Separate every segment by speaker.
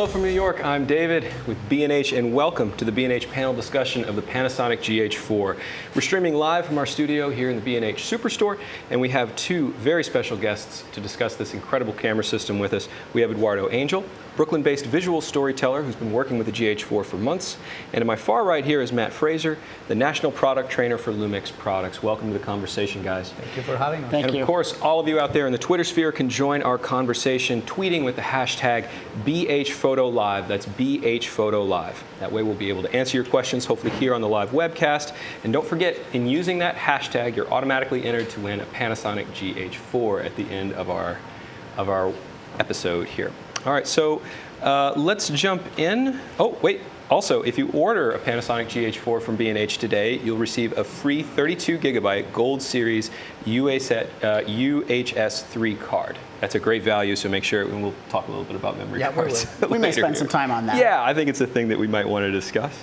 Speaker 1: Hello from New York, I'm David with B&H, and welcome to the B&H panel discussion of the Panasonic GH4. We're streaming live from our studio here in the B&H Superstore, and we have two very special guests to discuss this incredible camera system with us. We have Eduardo Angel, Brooklyn-based visual storyteller who's been working with the GH4 for months. And to my far right here is Matt Fraser, the National Product Trainer for Lumix Products. Welcome to the conversation, guys.
Speaker 2: Thank you for having us.
Speaker 1: Thank you. And of course, all of you out there in the Twitter sphere can join our conversation tweeting with the hashtag BHPhotoLive. That's BHPhotoLive. That way we'll be able to answer your questions, hopefully here on the live webcast. And don't forget, in using that hashtag, you're automatically entered to win a Panasonic GH4 at the end of our episode here. All right, so let's jump in. Oh, wait. Also, if you order a Panasonic GH4 from B&H today, you'll receive a free 32 gigabyte Gold Series UHS-3 card. That's a great value, so make sure, and we'll talk a little bit about memory cards.
Speaker 3: We may spend some time on that.
Speaker 1: Yeah, I think it's a thing that we might want to discuss.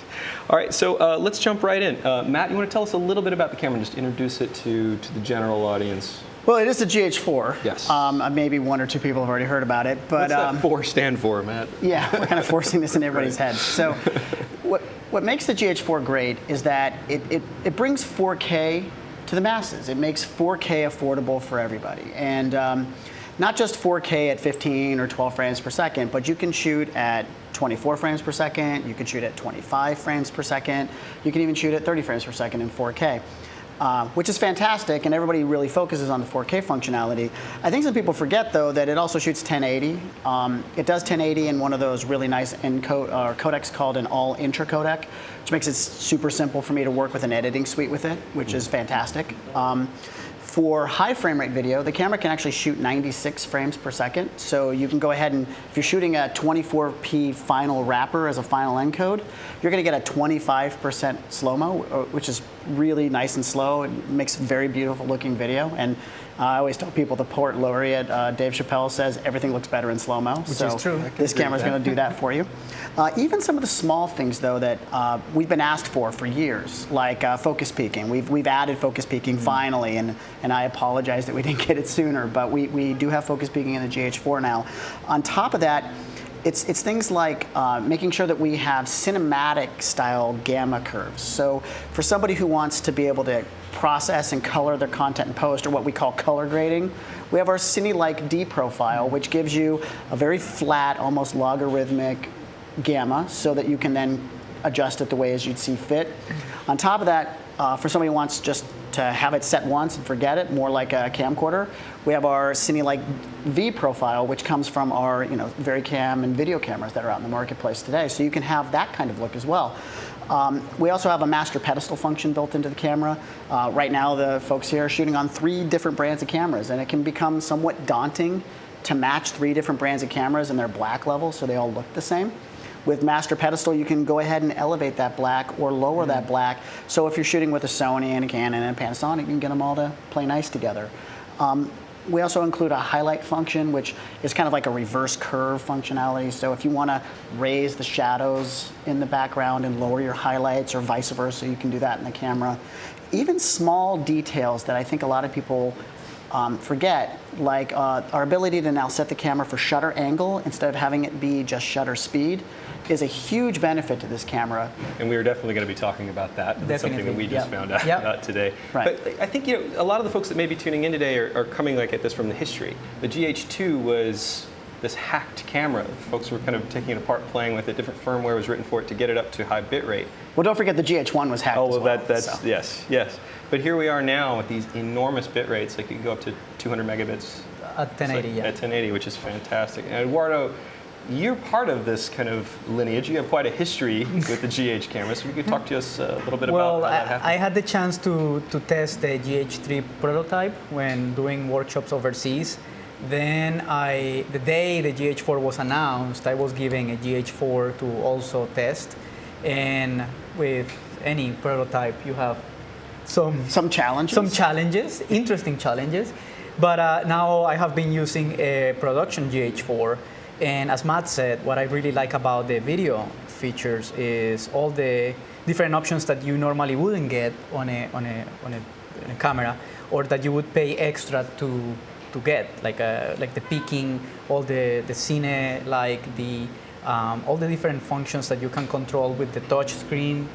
Speaker 1: All right, so let's jump right in. Matt, you want to tell us a little bit about the camera, just introduce it to the general audience?
Speaker 3: Well, it is a GH4.
Speaker 1: Yes.
Speaker 3: Maybe one or two people have already heard about it. But,
Speaker 1: what's that 4 stand for, Matt?
Speaker 3: Yeah, we're kind of forcing this in everybody's head. So what makes the GH4 great is that it brings 4K to the masses. It makes 4K affordable for everybody. And not just 4K at 15 or 12 frames per second, but you can shoot at 24 frames per second. You can shoot at 25 frames per second. You can even shoot at 30 frames per second in 4K. Which is fantastic, and everybody really focuses on the 4K functionality. I think some people forget, though, that it also shoots 1080. It does 1080 in one of those really nice codecs called an all-intra codec, which makes it super simple for me to work with an editing suite with it, which is fantastic. For high frame rate video, the camera can actually shoot 96 frames per second. So you can go ahead and, if you're shooting a 24p final wrapper as a final encode, you're going to get a 25% slow-mo, which is really nice and slow. It makes very beautiful looking video. And I always tell people the poet laureate, Dave Chappelle, says everything looks better in slow-mo.
Speaker 2: Which is true.
Speaker 3: This camera's going to do that for you. Even some of the small things, though, that we've been asked for years, like focus peaking. We've added focus peaking finally, and I apologize that we didn't get it sooner, but we do have focus peaking in the GH4 now. On top of that, it's things like making sure that we have cinematic style gamma curves. So for somebody who wants to be able to process and color their content in post, or what we call color grading, we have our Cine-like D profile, which gives you a very flat, almost logarithmic gamma, so that you can then adjust it the way as you'd see fit. On top of that, for somebody who wants just to have it set once and forget it, more like a camcorder, we have our Cine-like V profile, which comes from our VariCam and video cameras that are out in the marketplace today. So you can have that kind of look as well. We also have a master pedestal function built into the camera. Right now, the folks here are shooting on 3 different brands of cameras, and it can become somewhat daunting to match 3 different brands of cameras in their black level so they all look the same. With master pedestal, you can go ahead and elevate that black or lower that black. So if you're shooting with a Sony and a Canon and a Panasonic, you can get them all to play nice together. We also include a highlight function, which is kind of like a reverse curve functionality. So if you want to raise the shadows in the background and lower your highlights, or vice versa, you can do that in the camera. Even small details that I think a lot of people forget, like our ability to now set the camera for shutter angle instead of having it be just shutter speed, is a huge benefit to this camera.
Speaker 1: And we are definitely going to be talking about that. That's something that we just found out about today.
Speaker 3: Right.
Speaker 1: But I think a lot of the folks that may be tuning in today are coming at this from the history. The GH2 was this hacked camera. Folks were kind of taking it apart, playing with it. Different firmware was written for it to get it up to high bit rate.
Speaker 3: Well, don't forget the GH1 was hacked as well.
Speaker 1: That's yes. But here we are now with these enormous bit rates. Like you can go up to 200 megabits.
Speaker 2: At 1080,
Speaker 1: At 1080, which is fantastic. And Eduardo, you're part of this kind of lineage. You have quite a history with the GH camera, so you could talk to us a little bit about how that happened.
Speaker 2: I had the chance to test the GH3 prototype when doing workshops overseas. Then the day the GH4 was announced, I was given a GH4 to also test. And with any prototype, you have
Speaker 3: some challenges.
Speaker 2: Interesting challenges. But now I have been using a production GH4. And as Matt said, what I really like about the video features is all the different options that you normally wouldn't get on a camera, or that you would pay extra to get, like the peaking, all the cine, like the all the different functions that you can control with the touch screen.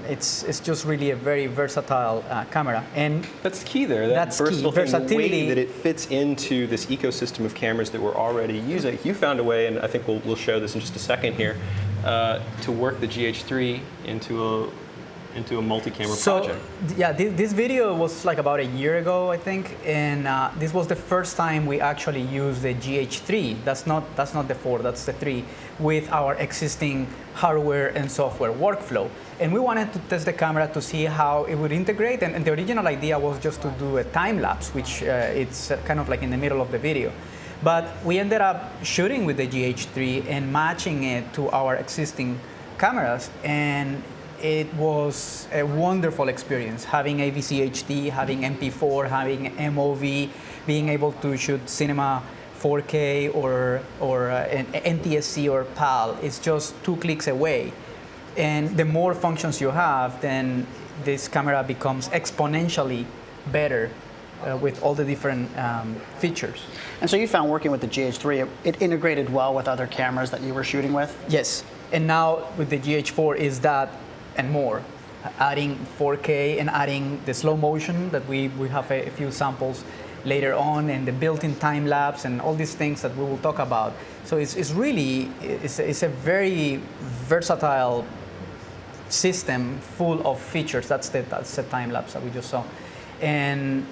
Speaker 2: It's just really a very versatile camera. And
Speaker 1: that's key there.
Speaker 2: That's
Speaker 1: versatile
Speaker 2: key.
Speaker 1: thing, the way that it fits into this ecosystem of cameras that we're already using. You found a way, and I think we'll show this in just a second here, to work the GH3 into a multi-camera project.
Speaker 2: Yeah, this video was like about a year ago, I think, and this was the first time we actually used the GH3. That's not the 4, that's the 3, with our existing hardware and software workflow. And we wanted to test the camera to see how it would integrate, and the original idea was just to do a time lapse, which it's kind of like in the middle of the video. But we ended up shooting with the GH3 and matching it to our existing cameras, and it was a wonderful experience, having AVC HD, having MP4, having MOV, being able to shoot cinema 4K or an NTSC or PAL. It's just 2 clicks away. And the more functions you have, then this camera becomes exponentially better with all the different features.
Speaker 3: And so you found working with the GH3, it integrated well with other cameras that you were shooting with?
Speaker 2: Yes, and now with the GH4 is that and more, adding 4K and adding the slow motion that we have a few samples later on, and the built-in time lapse and all these things that we will talk about. So it's really a very versatile system full of features. That's the time lapse that we just saw, and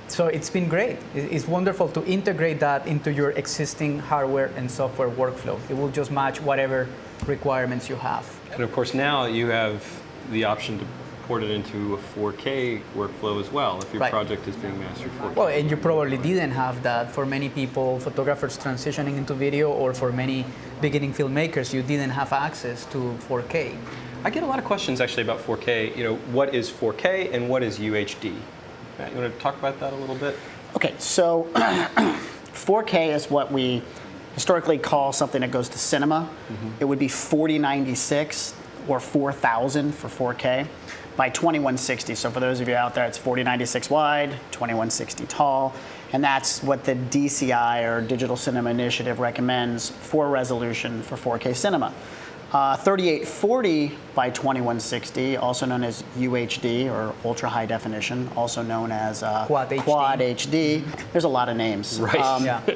Speaker 2: so it's been great. It's wonderful to integrate that into your existing hardware and software workflow. It will just match whatever requirements you have.
Speaker 1: And of course now you have the option to port it into a 4K workflow as well if your project is being mastered 4K.
Speaker 2: Well, and you probably didn't have that. For many people, photographers transitioning into video, or for many beginning filmmakers, you didn't have access to 4K.
Speaker 1: I get a lot of questions actually about 4K. You know, what is 4K and what is UHD? Matt, you want to talk about that a little bit?
Speaker 3: Okay, so 4K is what we historically call something that goes to cinema. It would be 4096 or 4000 for 4K by 2160. So for those of you out there, it's 4096 wide, 2160 tall, and that's what the DCI, or Digital Cinema Initiative, recommends for resolution for 4K cinema. 3840 by 2160, also known as UHD, or ultra high definition, also known as
Speaker 2: Quad
Speaker 3: HD. There's a lot of names.
Speaker 1: Right.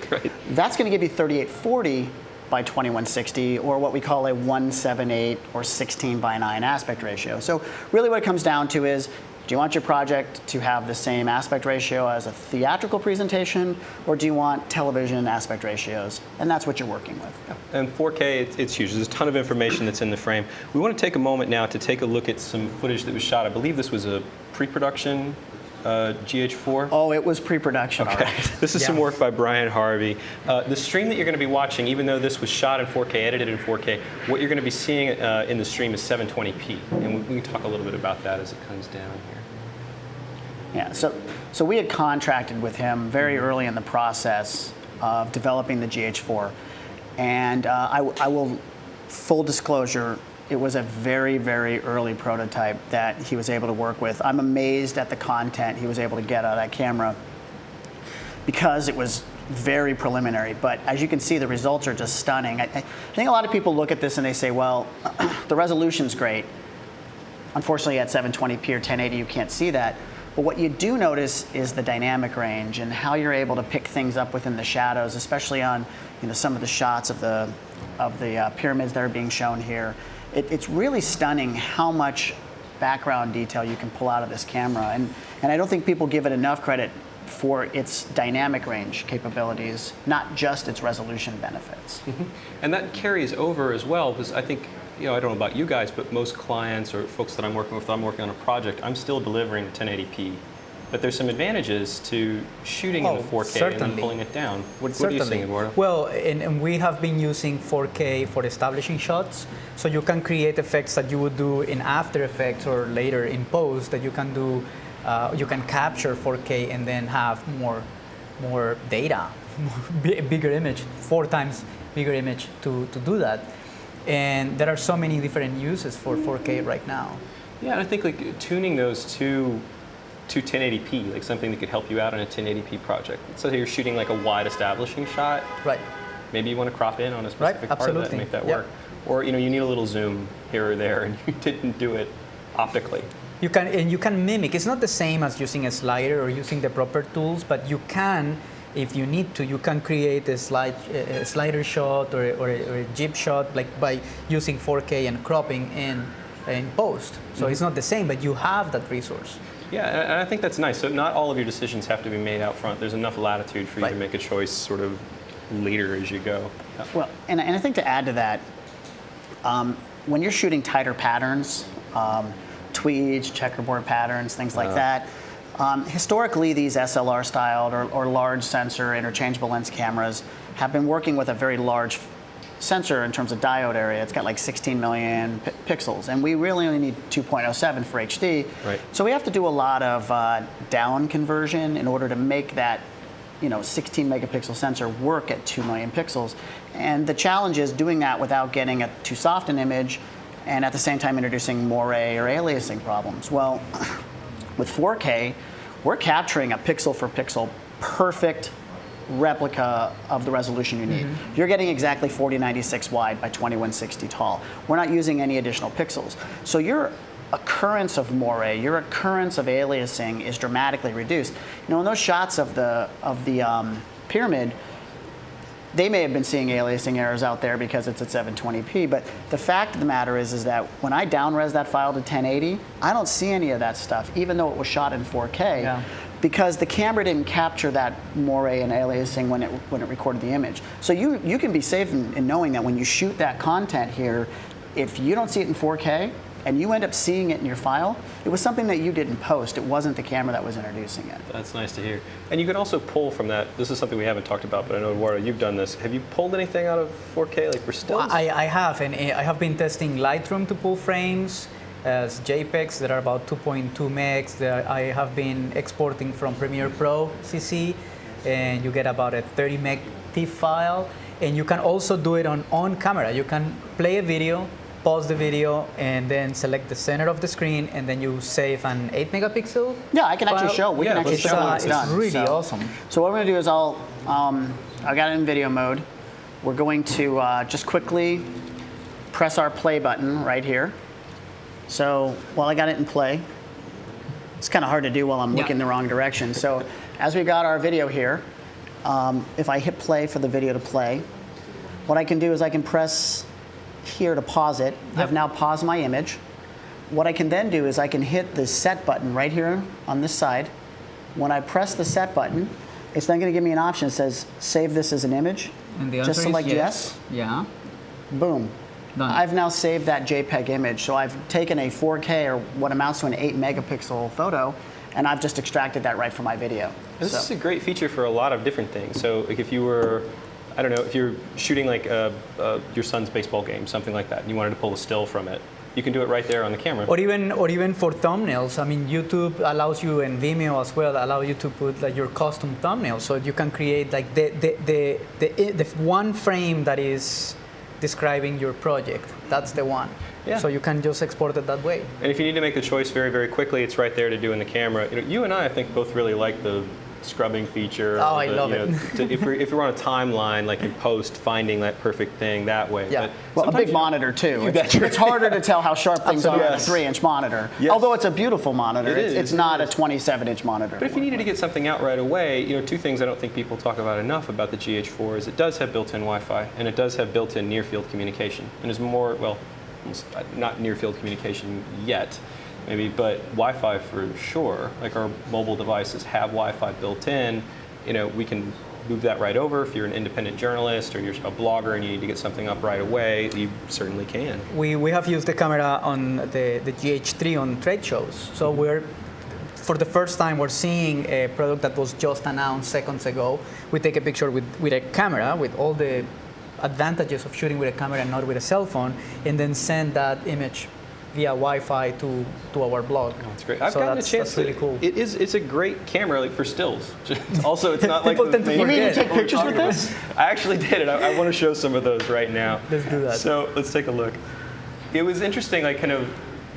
Speaker 1: Right.
Speaker 3: That's going to give you 3840 by 2160, or what we call a 178 or 16 by 9 aspect ratio. So really what it comes down to is, do you want your project to have the same aspect ratio as a theatrical presentation, or do you want television aspect ratios? And that's what you're working with.
Speaker 1: And 4K, it's huge. There's a ton of information that's in the frame. We want to take a moment now to take a look at some footage that was shot. I believe this was a pre-production GH4?
Speaker 3: Oh, it was pre-production.
Speaker 1: Okay.
Speaker 3: Right.
Speaker 1: This is some work by Brian Harvey. The stream that you're going to be watching, even though this was shot in 4K, edited in 4K, what you're going to be seeing in the stream is 720p. And we can talk a little bit about that as it comes down here.
Speaker 3: Yeah, so we had contracted with him very early in the process of developing the GH4. And I will, full disclosure, it was a very, very early prototype that he was able to work with. I'm amazed at the content he was able to get out of that camera because it was very preliminary. But as you can see, the results are just stunning. I think a lot of people look at this and they say, well, the resolution's great. Unfortunately, at 720p or 1080, you can't see that. But what you do notice is the dynamic range and how you're able to pick things up within the shadows, especially on some of the shots of the pyramids that are being shown here. It's really stunning how much background detail you can pull out of this camera. And I don't think people give it enough credit for its dynamic range capabilities, not just its resolution benefits.
Speaker 1: And that carries over as well, because I think, I don't know about you guys, but most clients or folks that I'm working with, if I'm working on a project, I'm still delivering 1080p. But there's some advantages to shooting in the 4K and then pulling it down. What are you saying, Eduardo?
Speaker 2: Well, and we have been using 4K for establishing shots, so you can create effects that you would do in After Effects or later in post that you can do. You can capture 4K and then have more data, bigger image, 4 times bigger image to do that. And there are so many different uses for 4K right now.
Speaker 1: Yeah, and I think like tuning those to 1080p, like something that could help you out on a 1080p project. So you're shooting like a wide establishing shot.
Speaker 2: Right.
Speaker 1: Maybe you want to crop in on a specific part of that and make that
Speaker 2: Yep.
Speaker 1: work. Or you need a little zoom here or there, and you didn't do it optically.
Speaker 2: You can mimic. It's not the same as using a slider or using the proper tools, but you can, if you need to, you can create a slider shot or a jib shot by using 4K and cropping in post. So it's not the same, but you have that resource.
Speaker 1: Yeah, and I think that's nice. So not all of your decisions have to be made out front. There's enough latitude for you to make a choice sort of later as you go. Yeah.
Speaker 3: Well, and I think to add to that, when you're shooting tighter patterns, tweeds, checkerboard patterns, things like that, historically these SLR-styled or large sensor interchangeable lens cameras have been working with a very large sensor in terms of diode area. It's got like 16 million pixels, and we really only need 2.07 for HD.
Speaker 1: Right.
Speaker 3: So we have to do a lot of down conversion in order to make that 16 megapixel sensor work at 2 million pixels. And the challenge is doing that without getting too soft an image and at the same time introducing moire or aliasing problems. Well, with 4K, we're capturing a pixel for pixel perfect replica of the resolution you need. You're getting exactly 4096 wide by 2160 tall. We're not using any additional pixels. So your occurrence of moire, your occurrence of aliasing is dramatically reduced. In those shots of the pyramid, they may have been seeing aliasing errors out there because it's at 720p, but the fact of the matter is that when I downres that file to 1080, I don't see any of that stuff, even though it was shot in 4K, because the camera didn't capture that moire and aliasing when it recorded the image. So you can be safe in knowing that when you shoot that content here, if you don't see it in 4K, and you end up seeing it in your file, it was something that you didn't post. It wasn't the camera that was introducing it.
Speaker 1: That's nice to hear. And you can also pull from that. This is something we haven't talked about, but I know, Eduardo, you've done this. Have you pulled anything out of 4K, like for stills?
Speaker 2: Well, I have, and I have been testing Lightroom to pull frames as JPEGs that are about 2.2 megs. I have been exporting from Premiere Pro CC, and you get about a 30 meg TIFF file. And you can also do it on camera. You can play a video, pause the video, and then select the center of the screen, and then you save an 8 megapixel.
Speaker 3: Yeah, I can
Speaker 2: file.
Speaker 3: actually show. We can actually show when it's done.
Speaker 2: It's really awesome.
Speaker 3: So what we're going to do is I got it in video mode. We're going to just quickly press our play button right here. So while I got it in play, it's kind of hard to do while I'm looking the wrong direction. So as we got our video here, if I hit play for the video to play, what I can do is I can press here to pause it. I've now paused my image. What I can then do is I can hit the set button right here on this side. When I press the set button, it's then going to give me an option that says save this as an image.
Speaker 2: And the
Speaker 3: Just
Speaker 2: answer
Speaker 3: select
Speaker 2: is
Speaker 3: yes.
Speaker 2: Yeah.
Speaker 3: Boom.
Speaker 2: Done.
Speaker 3: I've now saved that JPEG image. So I've taken a 4K or what amounts to an 8 megapixel photo, and I've just extracted that right from my video.
Speaker 1: This is a great feature for a lot of different things. So like if you were, I don't know, if you're shooting like your son's baseball game, something like that, and you wanted to pull a still from it, you can do it right there on the camera.
Speaker 2: Or even for thumbnails. I mean, YouTube allows you, and Vimeo as well, allow you to put like your custom thumbnails, so you can create like the one frame that is describing your project. That's the one.
Speaker 1: Yeah.
Speaker 2: So you can just export it that way.
Speaker 1: And if you need to make the choice very, very quickly, it's right there to do in the camera. You and I think, both really like the scrubbing feature.
Speaker 2: Oh, I love it.
Speaker 1: If we're on a timeline, like in post, finding that perfect thing that way.
Speaker 2: Yeah.
Speaker 1: But
Speaker 3: Well, a big monitor too. It's harder to tell how sharp things are on a 3-inch monitor.
Speaker 1: Yes.
Speaker 3: Although it's a beautiful monitor,
Speaker 1: It is,
Speaker 3: it's not a 27-inch monitor.
Speaker 1: But if you needed to get something out right away, two things I don't think people talk about enough about the GH4 is it does have built-in Wi-Fi, and it does have built-in near-field communication. And there's more, well, not near-field communication yet, maybe, but Wi-Fi for sure. Like our mobile devices have Wi-Fi built in. We can move that right over. If you're an independent journalist or you're a blogger and you need to get something up right away, you certainly can.
Speaker 2: We have used the camera on the GH3 on trade shows. So for the first time, we're seeing a product that was just announced seconds ago. We take a picture with a camera, with all the advantages of shooting with a camera and not with a cell phone, and then send that image via Wi-Fi to our blog.
Speaker 1: Oh, that's great. I've
Speaker 2: So
Speaker 1: gotten a chance.
Speaker 2: That's really cool.
Speaker 1: It's a great camera, like for stills. Also, it's not like
Speaker 2: People tend to
Speaker 3: You mean you
Speaker 2: forget.
Speaker 3: take pictures with this?
Speaker 1: I actually did it. I want to show some of those right now.
Speaker 2: Let's do that.
Speaker 1: So let's take a look. It was interesting, like kind of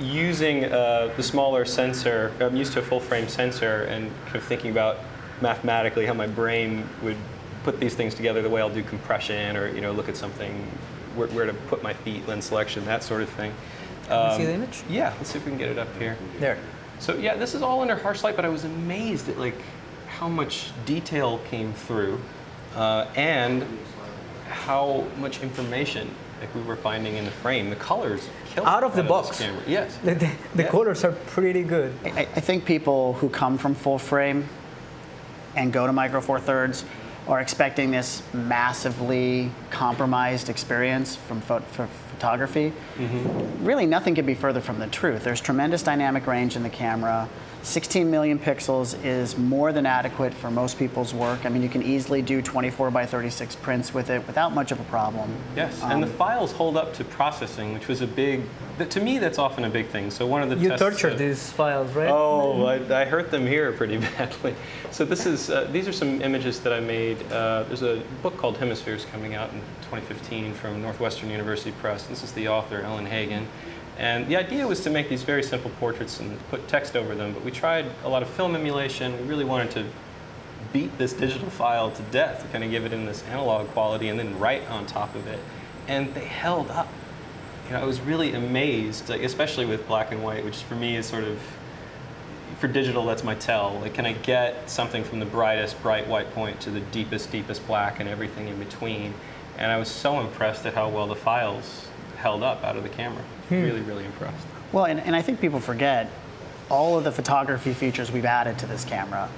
Speaker 1: using the smaller sensor. I'm used to a full frame sensor, and kind of thinking about mathematically how my brain would put these things together the way I'll do compression or look at something, where to put my feet, lens selection, that sort of thing.
Speaker 2: Can you see the image?
Speaker 1: Yeah, let's see if we can get it up here.
Speaker 2: There.
Speaker 1: So yeah, this is all under harsh light, but I was amazed at how much detail came through and how much information we were finding in the frame. The colors killed
Speaker 2: Out of the
Speaker 1: this
Speaker 2: box.
Speaker 1: camera. Yes.
Speaker 2: The colors are pretty good.
Speaker 3: I think people who come from full frame and go to Micro Four Thirds are expecting this massively compromised experience from photography. Really, nothing could be further from the truth. There's tremendous dynamic range in the camera. 16 million pixels is more than adequate for most people's work. I mean, you can easily do 24 by 36 prints with it without much of a problem.
Speaker 1: Yes, and the files hold up to processing, which was to me, that's often a big thing. So one of the
Speaker 2: You
Speaker 1: tests
Speaker 2: tortured these files, right?
Speaker 1: Oh, I hurt them here pretty badly. So these are some images that I made. There's a book called Hemispheres coming out in 2015 from Northwestern University Press. This is the author, Ellen Hagen. And the idea was to make these very simple portraits and put text over them, but we tried a lot of film emulation. We really wanted to beat this digital file to death, to kind of give it in this analog quality and then write on top of it. And they held up. I was really amazed, especially with black and white, which for me is sort of, for digital, that's my tell. Can I get something from the brightest bright white point to the deepest black and everything in between? And I was so impressed at how well the files held up out of the camera. Really, really impressed.
Speaker 3: Well, and I think people forget all of the photography features we've added to this camera.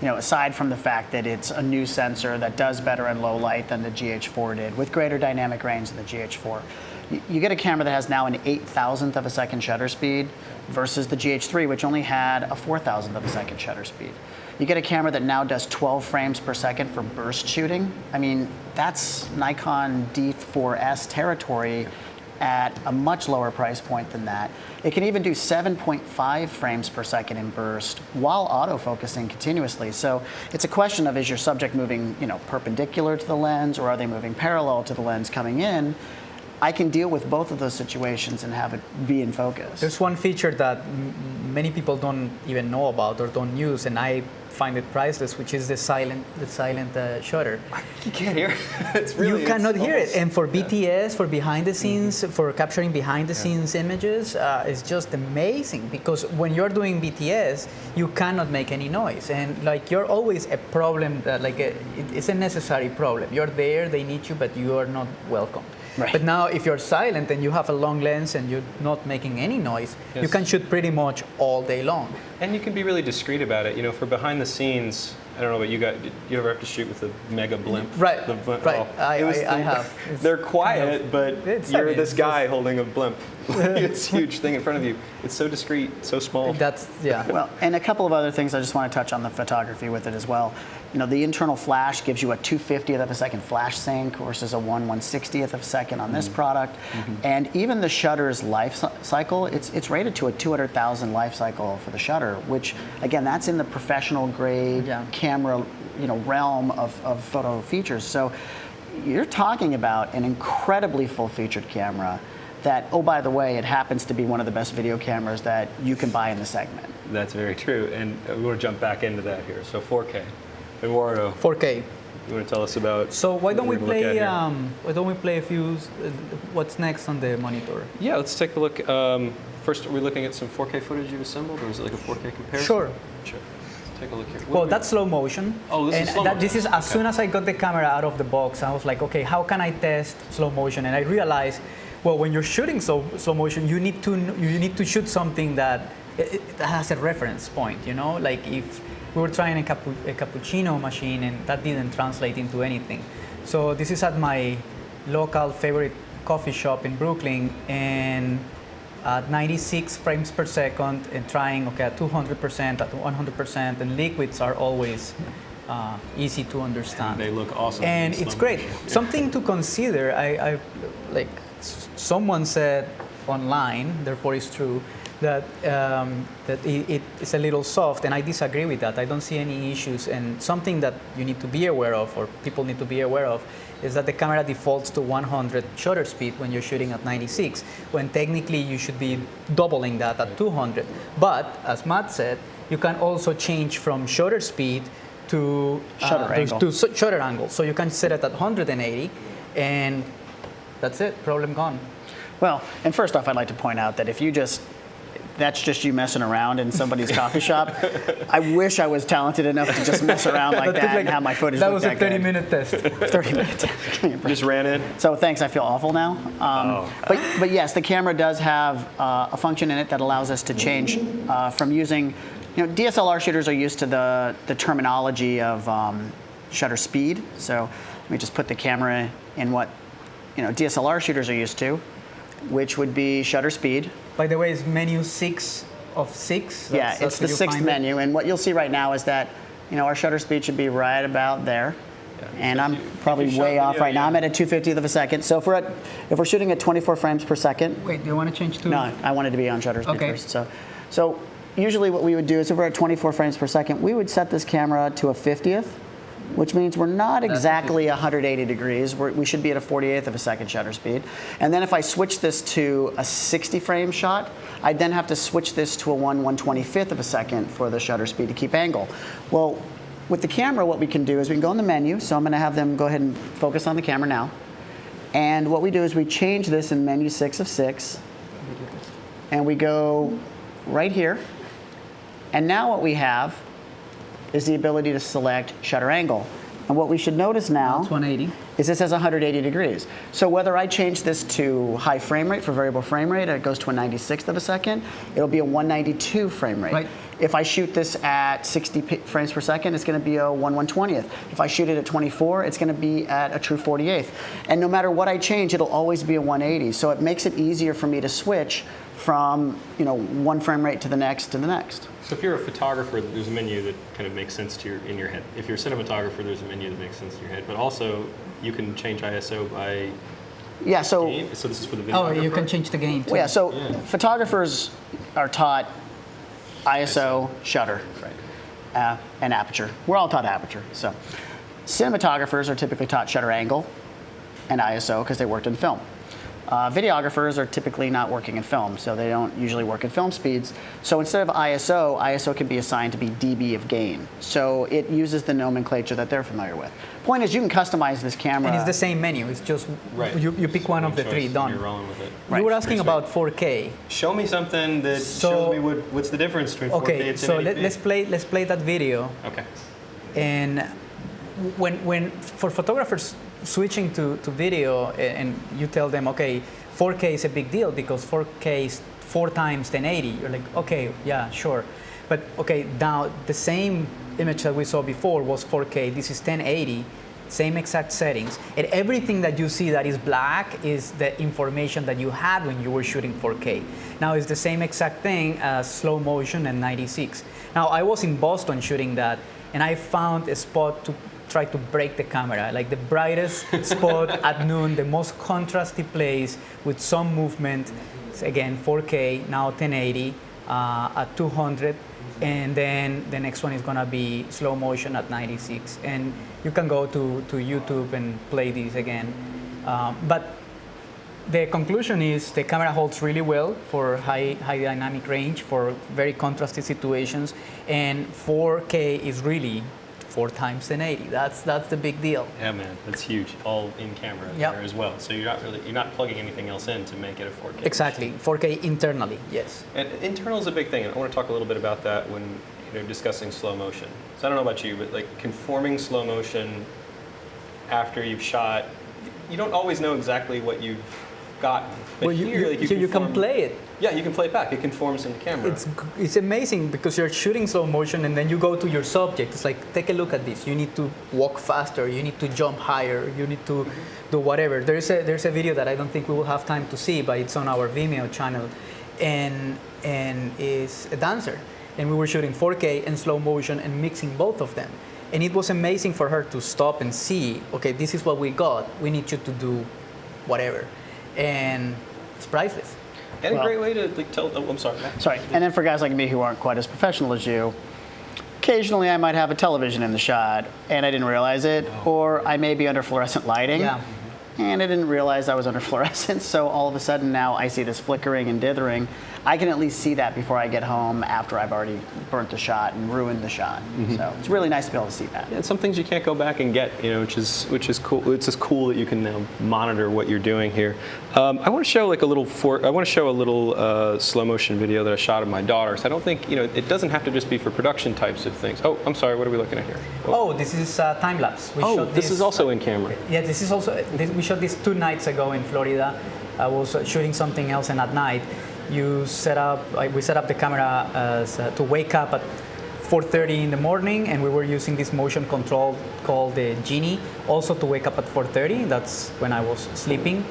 Speaker 3: Aside from the fact that it's a new sensor that does better in low light than the GH4 did, with greater dynamic range than the GH4. You get a camera that has now an 8,000th of a second shutter speed versus the GH3, which only had a 4,000th of a second shutter speed. You get a camera that now does 12 frames per second for burst shooting. I mean, that's Nikon D4S territory at a much lower price point than that. It can even do 7.5 frames per second in burst while autofocusing continuously. So it's a question of, is your subject moving, perpendicular to the lens, or are they moving parallel to the lens coming in? I can deal with both of those situations and have it be in focus.
Speaker 2: There's one feature that many people don't even know about or don't use, and I find it priceless, which is the silent shutter.
Speaker 1: You can't hear it. You
Speaker 2: cannot hear it. And for BTS, for behind the scenes, for capturing behind the scenes images, it's just amazing, because when you're doing BTS, you cannot make any noise. And you're always a problem, it's a necessary problem. You're there, they need you, but you are not welcome.
Speaker 3: Right.
Speaker 2: But now if you're silent and you have a long lens and you're not making any noise, you can shoot pretty much all day long.
Speaker 1: And you can be really discreet about it. For behind the scenes, I don't know what you got. Did you ever have to shoot with a mega blimp?
Speaker 2: Right.
Speaker 1: Right.
Speaker 2: I have.
Speaker 1: They're quiet, but you're this guy holding a blimp. It's a huge thing in front of you. It's so discreet, so small.
Speaker 3: Well, and a couple of other things I just want to touch on the photography with it as well. The internal flash gives you a 2/50th of a second flash sync versus a 1/160th of a second on this product. And even the shutter's life cycle, it's rated to a 200,000 life cycle for the shutter, which again, that's in the professional grade camera, realm of photo features. So you're talking about an incredibly full-featured camera that, oh, by the way, it happens to be one of the best video cameras that you can buy in the segment.
Speaker 1: That's very true. And we want to jump back into that here. So 4K. Eduardo.
Speaker 2: 4K.
Speaker 1: You want to tell us about?
Speaker 2: So why don't we play a few? What's next on the monitor?
Speaker 1: Yeah, let's take a look. First, are we looking at some 4K footage you've assembled, or is it a 4K comparison?
Speaker 2: Sure.
Speaker 1: Let's take a look here.
Speaker 2: Well, that's slow motion.
Speaker 1: Oh, this is slow motion.
Speaker 2: This is as soon as I got the camera out of the box, I was like, okay, how can I test slow motion? And I realized, well, when you're shooting slow motion, you need to shoot something that has a reference point. Like if we were trying a cappuccino machine and that didn't translate into anything. So this is at my local favorite coffee shop in Brooklyn, and at 96 frames per second and trying at 200%, at 100%, and liquids are always easy to understand.
Speaker 1: They look awesome.
Speaker 2: And it's great. Something to consider, I someone said online, therefore it's true, that it's a little soft, and I disagree with that. I don't see any issues, and something that you need to be aware of, or people need to be aware of, is that the camera defaults to 100 shutter speed when you're shooting at 96, when technically you should be doubling that at 200. But, as Matt said, you can also change from shutter speed two shutter angles. So you can set it at 180, and that's it. Problem gone.
Speaker 3: Well, and first off, I'd like to point out that if you that's just you messing around in somebody's coffee shop. I wish I was talented enough to just mess around like that and have my footage
Speaker 2: that
Speaker 3: look
Speaker 2: was
Speaker 3: that
Speaker 2: a 30-minute test.
Speaker 3: 30-minute test.
Speaker 1: Just ran in.
Speaker 3: So thanks, I feel awful now. But yes, the camera does have a function in it that allows us to change from using, DSLR shooters are used to the terminology of shutter speed. So let me just put the camera in what DSLR shooters are used to, which would be shutter speed.
Speaker 2: By the way, it's menu 6 of 6.
Speaker 3: Yeah, it's the 6th menu, and what you'll see right now is that our shutter speed should be right about there. Yeah, and I'm probably way off right now. I'm at a 2/50th of a second. So if we're shooting at 24 frames per second.
Speaker 2: Wait, do you want to change to?
Speaker 3: No, I wanted to be on shutter speed first. So usually what we would do is if we're at 24 frames per second, we would set this camera to a 50th, which means we're not exactly 180 degrees. We should be at a 48th of a second shutter speed. And then if I switch this to a 60 frame shot, I'd then have to switch this to a 1/125th of a second for the shutter speed to keep angle. Well, with the camera, what we can do is we can go in the menu. So I'm going to have them go ahead and focus on the camera now. And what we do is we change this in menu 6 of 6. And we go right here. And now what we have is the ability to select shutter angle. And what we should notice now
Speaker 2: it's 180.
Speaker 3: Is this has 180 degrees. So whether I change this to high frame rate for variable frame rate, it goes to a 96th of a second, it'll be a 192 frame rate.
Speaker 2: Right.
Speaker 3: If I shoot this at 60 frames per second, it's going to be a 1/120th. If I shoot it at 24, it's going to be at a true 48th. And no matter what I change, it'll always be a 180. So it makes it easier for me to switch from one frame rate to the next to the next.
Speaker 1: So if you're a photographer, there's a menu that kind of makes sense to in your head. If you're a cinematographer, there's a menu that makes sense to your head. But also, you can change ISO by game. So this is for the videographer?
Speaker 2: Oh, you can change the game too.
Speaker 3: Well, photographers are taught ISO, shutter, and aperture. We're all taught aperture. So cinematographers are typically taught shutter angle and ISO because they worked in film. Videographers are typically not working in film, so they don't usually work in film speeds. So instead of ISO can be assigned to be dB of gain. So it uses the nomenclature that they're familiar with. Point is, you can customize this camera.
Speaker 2: And it's the same menu. It's just you pick one of the three, done.
Speaker 1: You're rolling with it.
Speaker 2: You were asking about 4K.
Speaker 1: Show me something that shows me what's the difference between 4K and 1080p.
Speaker 2: Okay, let's play that video.
Speaker 1: Okay.
Speaker 2: And when for photographers switching to video, and you tell them, okay, 4K is a big deal because 4K is 4 times 1080. You're like, okay, yeah, sure. But okay, now the same image that we saw before was 4K. This is 1080, same exact settings. And everything that you see that is black is the information that you had when you were shooting 4K. Now it's the same exact thing as slow motion and 96. Now I was in Boston shooting that, and I found a spot to try to break the camera, like the brightest spot at noon, the most contrasty place with some movement. Again, 4K, now 1080 at 200, and then the next one is gonna be slow motion at 96. And you can go to YouTube and play these again. But the conclusion is the camera holds really well for high dynamic range, for very contrasty situations, and 4K is really 4 times 1080. That's the big deal.
Speaker 1: Yeah, man, that's huge. All in camera there as well. So you're not plugging anything else in to make it a 4K.
Speaker 2: Exactly, 4K internally, yes.
Speaker 1: And internal is a big thing, and I want to talk a little bit about that when discussing slow motion. So I don't know about you, but like conforming slow motion after you've shot, you don't always know exactly what you've gotten. But
Speaker 2: well, you can play it.
Speaker 1: Yeah, you can play it back. It conforms in the camera.
Speaker 2: It's amazing because you're shooting slow motion and then you go to your subject. It's like, take a look at this. You need to walk faster. You need to jump higher. You need to do whatever. There's a video that I don't think we will have time to see, but it's on our Vimeo channel, and is a dancer. And we were shooting 4K and slow motion and mixing both of them. And it was amazing for her to stop and see, okay, this is what we got. We need you to do whatever. And it's priceless.
Speaker 1: And a great way to tell. Oh, I'm sorry.
Speaker 3: Sorry. And then for guys like me who aren't quite as professional as you, occasionally I might have a television in the shot and I didn't realize it, or I may be under fluorescent lighting, and I didn't realize I was under fluorescence. So all of a sudden now I see this flickering and dithering. I can at least see that before I get home after I've already burnt the shot and ruined the shot. So it's really nice to be able to see that.
Speaker 1: And some things you can't go back and get, which is cool. It's just cool that you can now monitor what you're doing here. I want to show like a little slow motion video that I shot of my daughter. So I don't think it doesn't have to just be for production types of things. Oh, I'm sorry. What are we looking at here?
Speaker 2: Oh, this is time lapse.
Speaker 1: This is also in camera.
Speaker 2: Yeah, this is also. We shot this 2 nights ago in Florida. I was shooting something else, and at night, we set up the camera to wake up at 4:30 in the morning, and we were using this motion control called the Genie, also to wake up at 4:30. That's when I was sleeping.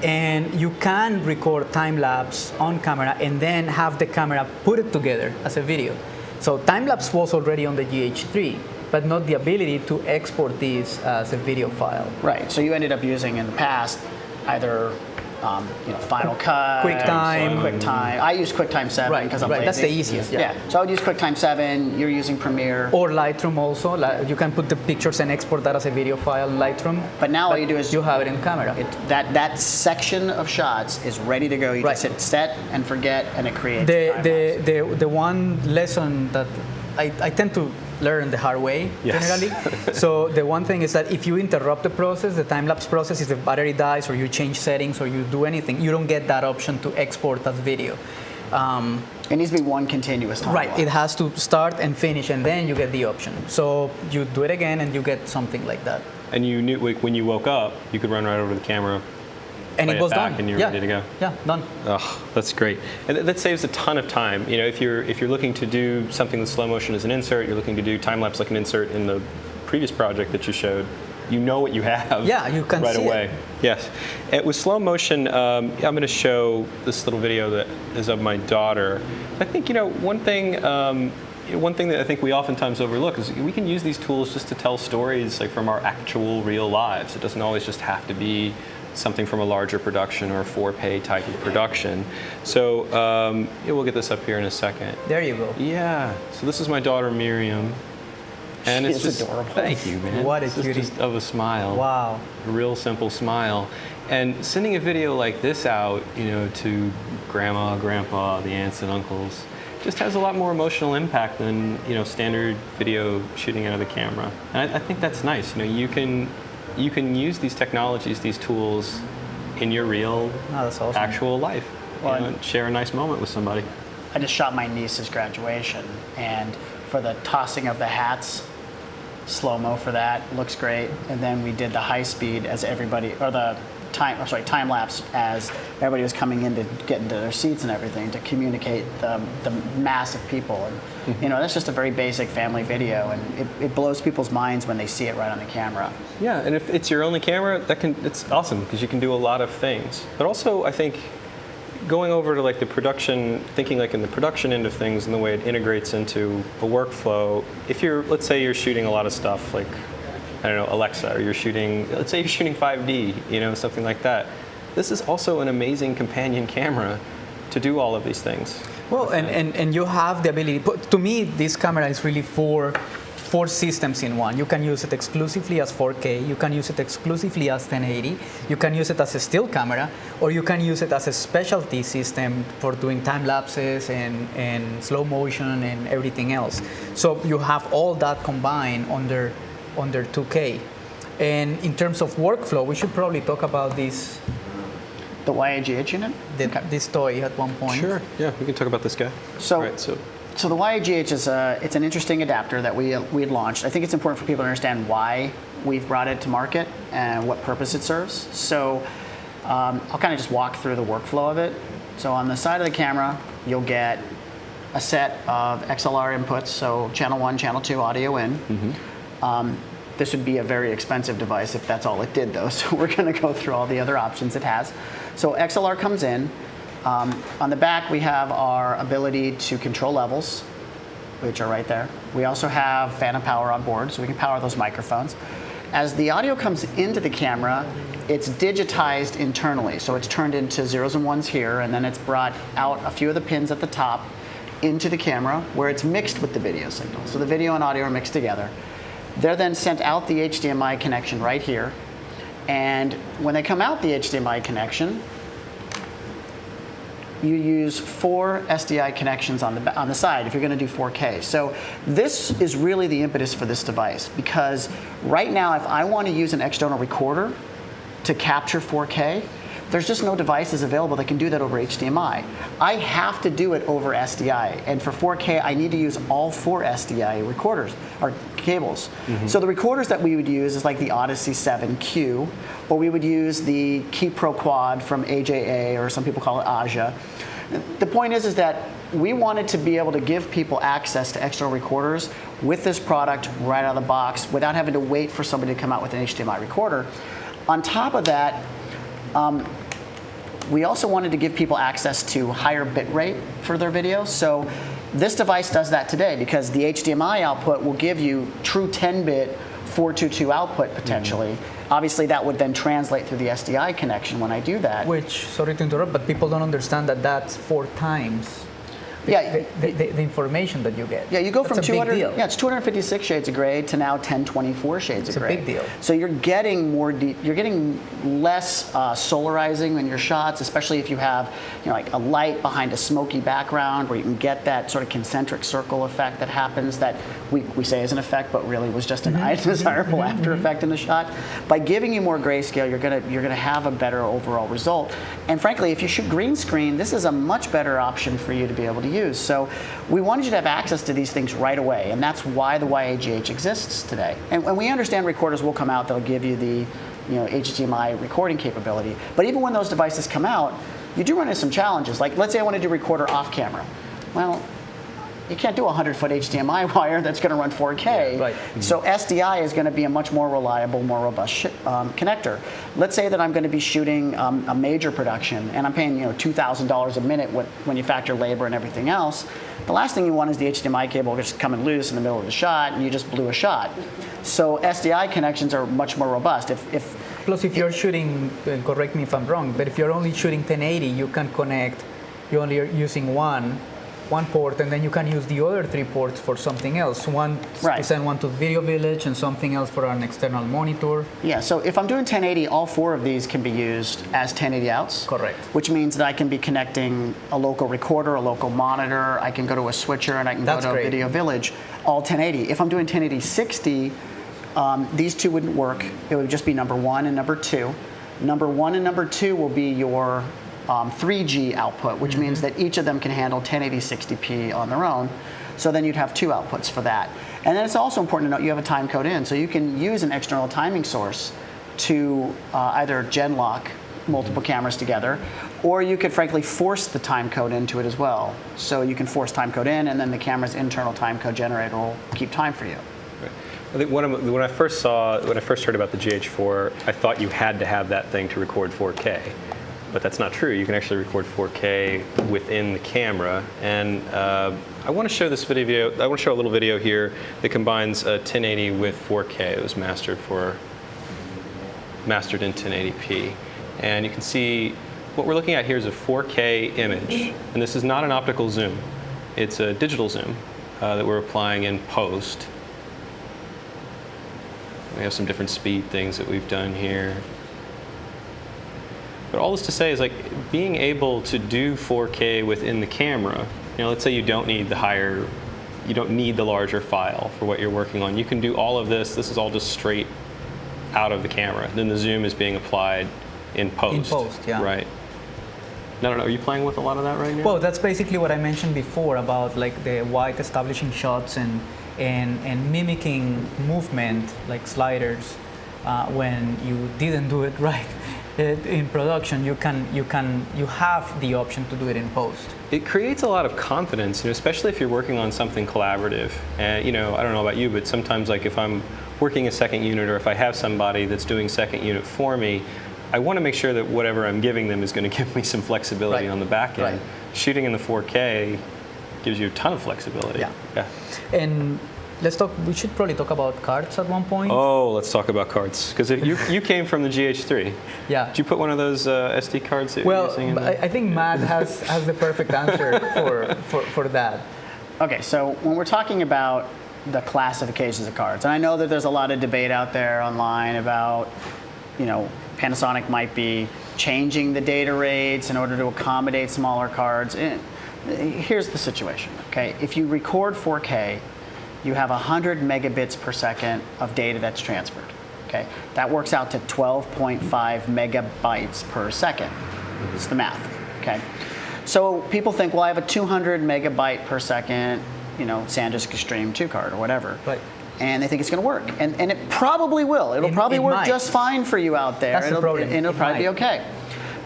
Speaker 2: And you can record time lapse on camera and then have the camera put it together as a video. So time lapse was already on the GH3, but not the ability to export these as a video file.
Speaker 3: Right. So you ended up using in the past either Final Cut, QuickTime. I use QuickTime 7 because I'm lazy.
Speaker 2: That's the easiest.
Speaker 3: Yeah. So I would use QuickTime 7. You're using Premiere.
Speaker 2: Or Lightroom also. You can put the pictures and export that as a video file in Lightroom.
Speaker 3: But now all you do is
Speaker 2: you have it in camera.
Speaker 3: That section of shots is ready to go. You just hit set and forget, and it creates.
Speaker 2: The one lesson that I tend to learn the hard way, generally. So the one thing is that if you interrupt the process, the time-lapse process, if the battery dies or you change settings or you do anything, you don't get that option to export as video.
Speaker 3: It needs to be one continuous time.
Speaker 2: Right, it has to start and finish, and then you get the option. So you do it again and you get something like that.
Speaker 1: And you knew when you woke up, you could run right over to the camera,
Speaker 2: and it was done,
Speaker 1: and you're ready to go.
Speaker 2: Yeah, done.
Speaker 1: Oh, that's great, and that saves a ton of time. If you're looking to do something with slow motion as an insert, you're looking to do time lapse like an insert in the previous project that you showed. You know what you have.
Speaker 2: Yeah, you can
Speaker 1: right
Speaker 2: see
Speaker 1: away.
Speaker 2: It.
Speaker 1: Yes, and with slow motion, I'm going to show this little video that is of my daughter. I think one thing that I think we oftentimes overlook is we can use these tools just to tell stories like from our actual real lives. It doesn't always just have to be something from a larger production or a 4K type of production. So we'll get this up here in a second.
Speaker 2: There you go.
Speaker 1: Yeah. So this is my daughter Miriam, and it's just
Speaker 3: adorable.
Speaker 1: Thank you, man.
Speaker 2: What a cutie.
Speaker 1: Just of a smile.
Speaker 2: Wow.
Speaker 1: A real simple smile. And sending a video like this out, to grandma, grandpa, the aunts and uncles, just has a lot more emotional impact than standard video shooting out of the camera. And I think that's nice. You can use these technologies, these tools, in your real,
Speaker 2: that's awesome.
Speaker 1: actual life. And share a nice moment with somebody.
Speaker 3: I just shot my niece's graduation, and for the tossing of the hats, slow-mo for that, looks great. And then we did the high speed as everybody, or the time lapse as everybody was coming in to get into their seats and everything to communicate the mass of people. And that's just a very basic family video, and it blows people's minds when they see it right on the camera.
Speaker 1: Yeah, and if it's your only camera, it's awesome because you can do a lot of things. But also, I think going over to like the production, thinking like in the production end of things and the way it integrates into a workflow. If let's say you're shooting a lot of stuff like, I don't know, Alexa, or let's say you're shooting 5D, something like that. This is also an amazing companion camera to do all of these things.
Speaker 2: Well, and you have the ability, but to me, this camera is really four systems in one. You can use it exclusively as 4K, you can use it exclusively as 1080, you can use it as a still camera, or you can use it as a specialty system for doing time lapses and slow motion and everything else. So you have all that combined under 2K. And in terms of workflow, we should probably talk about this.
Speaker 3: The YAGH unit?
Speaker 2: This toy at one point.
Speaker 1: Sure, yeah, we can talk about this guy.
Speaker 3: So the YAGH is it's an interesting adapter that we had launched. I think it's important for people to understand why we've brought it to market and what purpose it serves. So I'll kind of just walk through the workflow of it. So on the side of the camera, you'll get a set of XLR inputs, so channel 1, channel 2 audio in. This would be a very expensive device if that's all it did, though, so we're going to go through all the other options it has. So XLR comes in. On the back, we have our ability to control levels, which are right there. We also have phantom power on board, so we can power those microphones. As the audio comes into the camera, it's digitized internally, so it's turned into zeros and ones here, and then it's brought out a few of the pins at the top into the camera, where it's mixed with the video signal. So the video and audio are mixed together. They're then sent out the HDMI connection right here. And when they come out the HDMI connection, you use 4 SDI connections on the side if you're going to do 4K. So this is really the impetus for this device, because right now if I want to use an external recorder to capture 4K, there's just no devices available that can do that over HDMI. I have to do it over SDI, and for 4K I need to use all 4 SDI recorders or cables. So the recorders that we would use is like the Odyssey 7Q, or we would use the Key Pro Quad from AJA, or some people call it Aja. The point is that we wanted to be able to give people access to external recorders with this product right out of the box without having to wait for somebody to come out with an HDMI recorder. On top of that, we also wanted to give people access to higher bit rate for their videos. So this device does that today, because the HDMI output will give you true 10-bit 422 output potentially. Obviously that would then translate through the SDI connection when I do that.
Speaker 2: Which, sorry to interrupt, but people don't understand that that's 4 times the information that you get.
Speaker 3: Yeah, you go
Speaker 2: That's
Speaker 3: from
Speaker 2: a big
Speaker 3: 200.
Speaker 2: deal.
Speaker 3: Yeah, it's 256 shades of gray to now 1024 shades of gray.
Speaker 2: It's a big deal.
Speaker 3: So you're getting more. You're getting less solarizing in your shots, especially if you have, like a light behind a smoky background, where you can get that sort of concentric circle effect that happens. That we say is an effect, but really was just an undesirable after effect in the shot. By giving you more grayscale, you're gonna have a better overall result. And frankly, if you shoot green screen, this is a much better option for you to be able to use. So we wanted you to have access to these things right away, and that's why the YAGH exists today. And we understand recorders will come out that'll give you the HDMI recording capability. But even when those devices come out, you do run into some challenges. Like, let's say I want to do recorder off camera. Well, you can't do a 100-foot HDMI wire that's going to run 4K.
Speaker 2: Yeah, right.
Speaker 3: So SDI is going to be a much more reliable, more robust connector. Let's say that I'm going to be shooting a major production, and I'm paying $2,000 a minute when you factor labor and everything else. The last thing you want is the HDMI cable just coming loose in the middle of the shot, and you just blew a shot. So SDI connections are much more robust.
Speaker 2: Plus, if you're shooting, correct me if I'm wrong, but if you're only shooting 1080, you can connect. You're only using one port, and then you can use the other 3 ports for something else. One to send one to Video Village, and something else for an external monitor.
Speaker 3: Yeah, so if I'm doing 1080, all 4 of these can be used as 1080 outs.
Speaker 2: Correct.
Speaker 3: Which means that I can be connecting a local recorder, a local monitor, I can go to a switcher, and I can go to Video Village, all 1080. If I'm doing 1080 60, these 2 wouldn't work. It would just be number 1 and number 2. Number 1 and number 2 will be your 3G output, which means that each of them can handle 1080 60p on their own. So then you'd have 2 outputs for that. And then it's also important to note you have a time code in, so you can use an external timing source to either gen lock multiple cameras together, or you could frankly force the time code into it as well. So you can force time code in, and then the camera's internal time code generator will keep time for you.
Speaker 1: I think when I first heard about the GH4, I thought you had to have that thing to record 4K. But that's not true. You can actually record 4K within the camera. And I want to show this video. I want to show a little video here that combines 1080 with 4K. It was mastered in 1080p. And you can see what we're looking at here is a 4K image. And this is not an optical zoom. It's a digital zoom that we're applying in post. We have some different speed things that we've done here. But all this to say is, like, being able to do 4K within the camera. Let's say you don't need the larger file for what you're working on. You can do all of this. This is all just straight out of the camera. Then the zoom is being applied in post.
Speaker 2: In post, yeah.
Speaker 1: Right. I don't know. Are you playing with a lot of that right now?
Speaker 2: Well, that's basically what I mentioned before about like the white establishing shots and mimicking movement like sliders when you didn't do it right. In production, you have the option to do it in post.
Speaker 1: It creates a lot of confidence, especially if you're working on something collaborative. And I don't know about you, but sometimes, like, if I'm working a second unit, or if I have somebody that's doing second unit for me, I want to make sure that whatever I'm giving them is going to give me some flexibility on the back end.
Speaker 3: Right.
Speaker 1: Shooting in the 4K gives you a ton of flexibility.
Speaker 2: Yeah. And we should probably talk about cards at one point.
Speaker 1: Oh, let's talk about cards. Because you came from the GH3.
Speaker 2: Yeah.
Speaker 1: Did you put one of those SD cards that you're using in
Speaker 2: I think Matt has the perfect answer for that.
Speaker 3: Okay, so when we're talking about the classifications of cards, and I know that there's a lot of debate out there online about Panasonic might be changing the data rates in order to accommodate smaller cards. Here's the situation, okay? If you record 4K, you have 100 megabits per second of data that's transferred, okay? That works out to 12.5 megabytes per second. It's the math, okay? So people think, well, I have a 200 megabyte per second, SanDisk Extreme 2 card or whatever.
Speaker 2: Right.
Speaker 3: And they think it's going to work. And it probably will. It'll probably work just fine for you out there.
Speaker 2: That's the problem.
Speaker 3: And it'll probably be okay.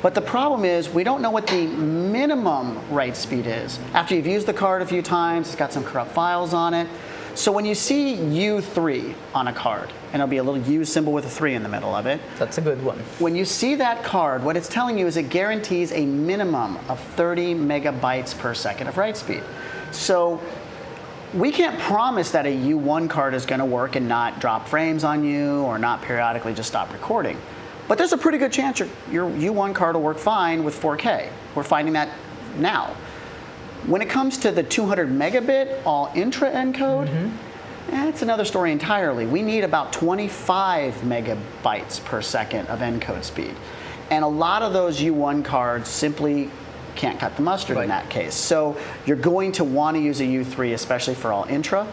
Speaker 3: But the problem is we don't know what the minimum write speed is. After you've used the card a few times, it's got some corrupt files on it. So when you see U3 on a card, and it'll be a little U symbol with a 3 in the middle of it.
Speaker 2: That's a good one.
Speaker 3: When you see that card, what it's telling you is it guarantees a minimum of 30 megabytes per second of write speed. So we can't promise that a U1 card is going to work and not drop frames on you or not periodically just stop recording. But there's a pretty good chance your U1 card will work fine with 4K. We're finding that now. When it comes to the 200 megabit all intra encode, it's another story entirely. We need about 25 megabytes per second of encode speed. And a lot of those U1 cards simply can't cut the mustard in that case. So you're going to want to use a U3, especially for all intra.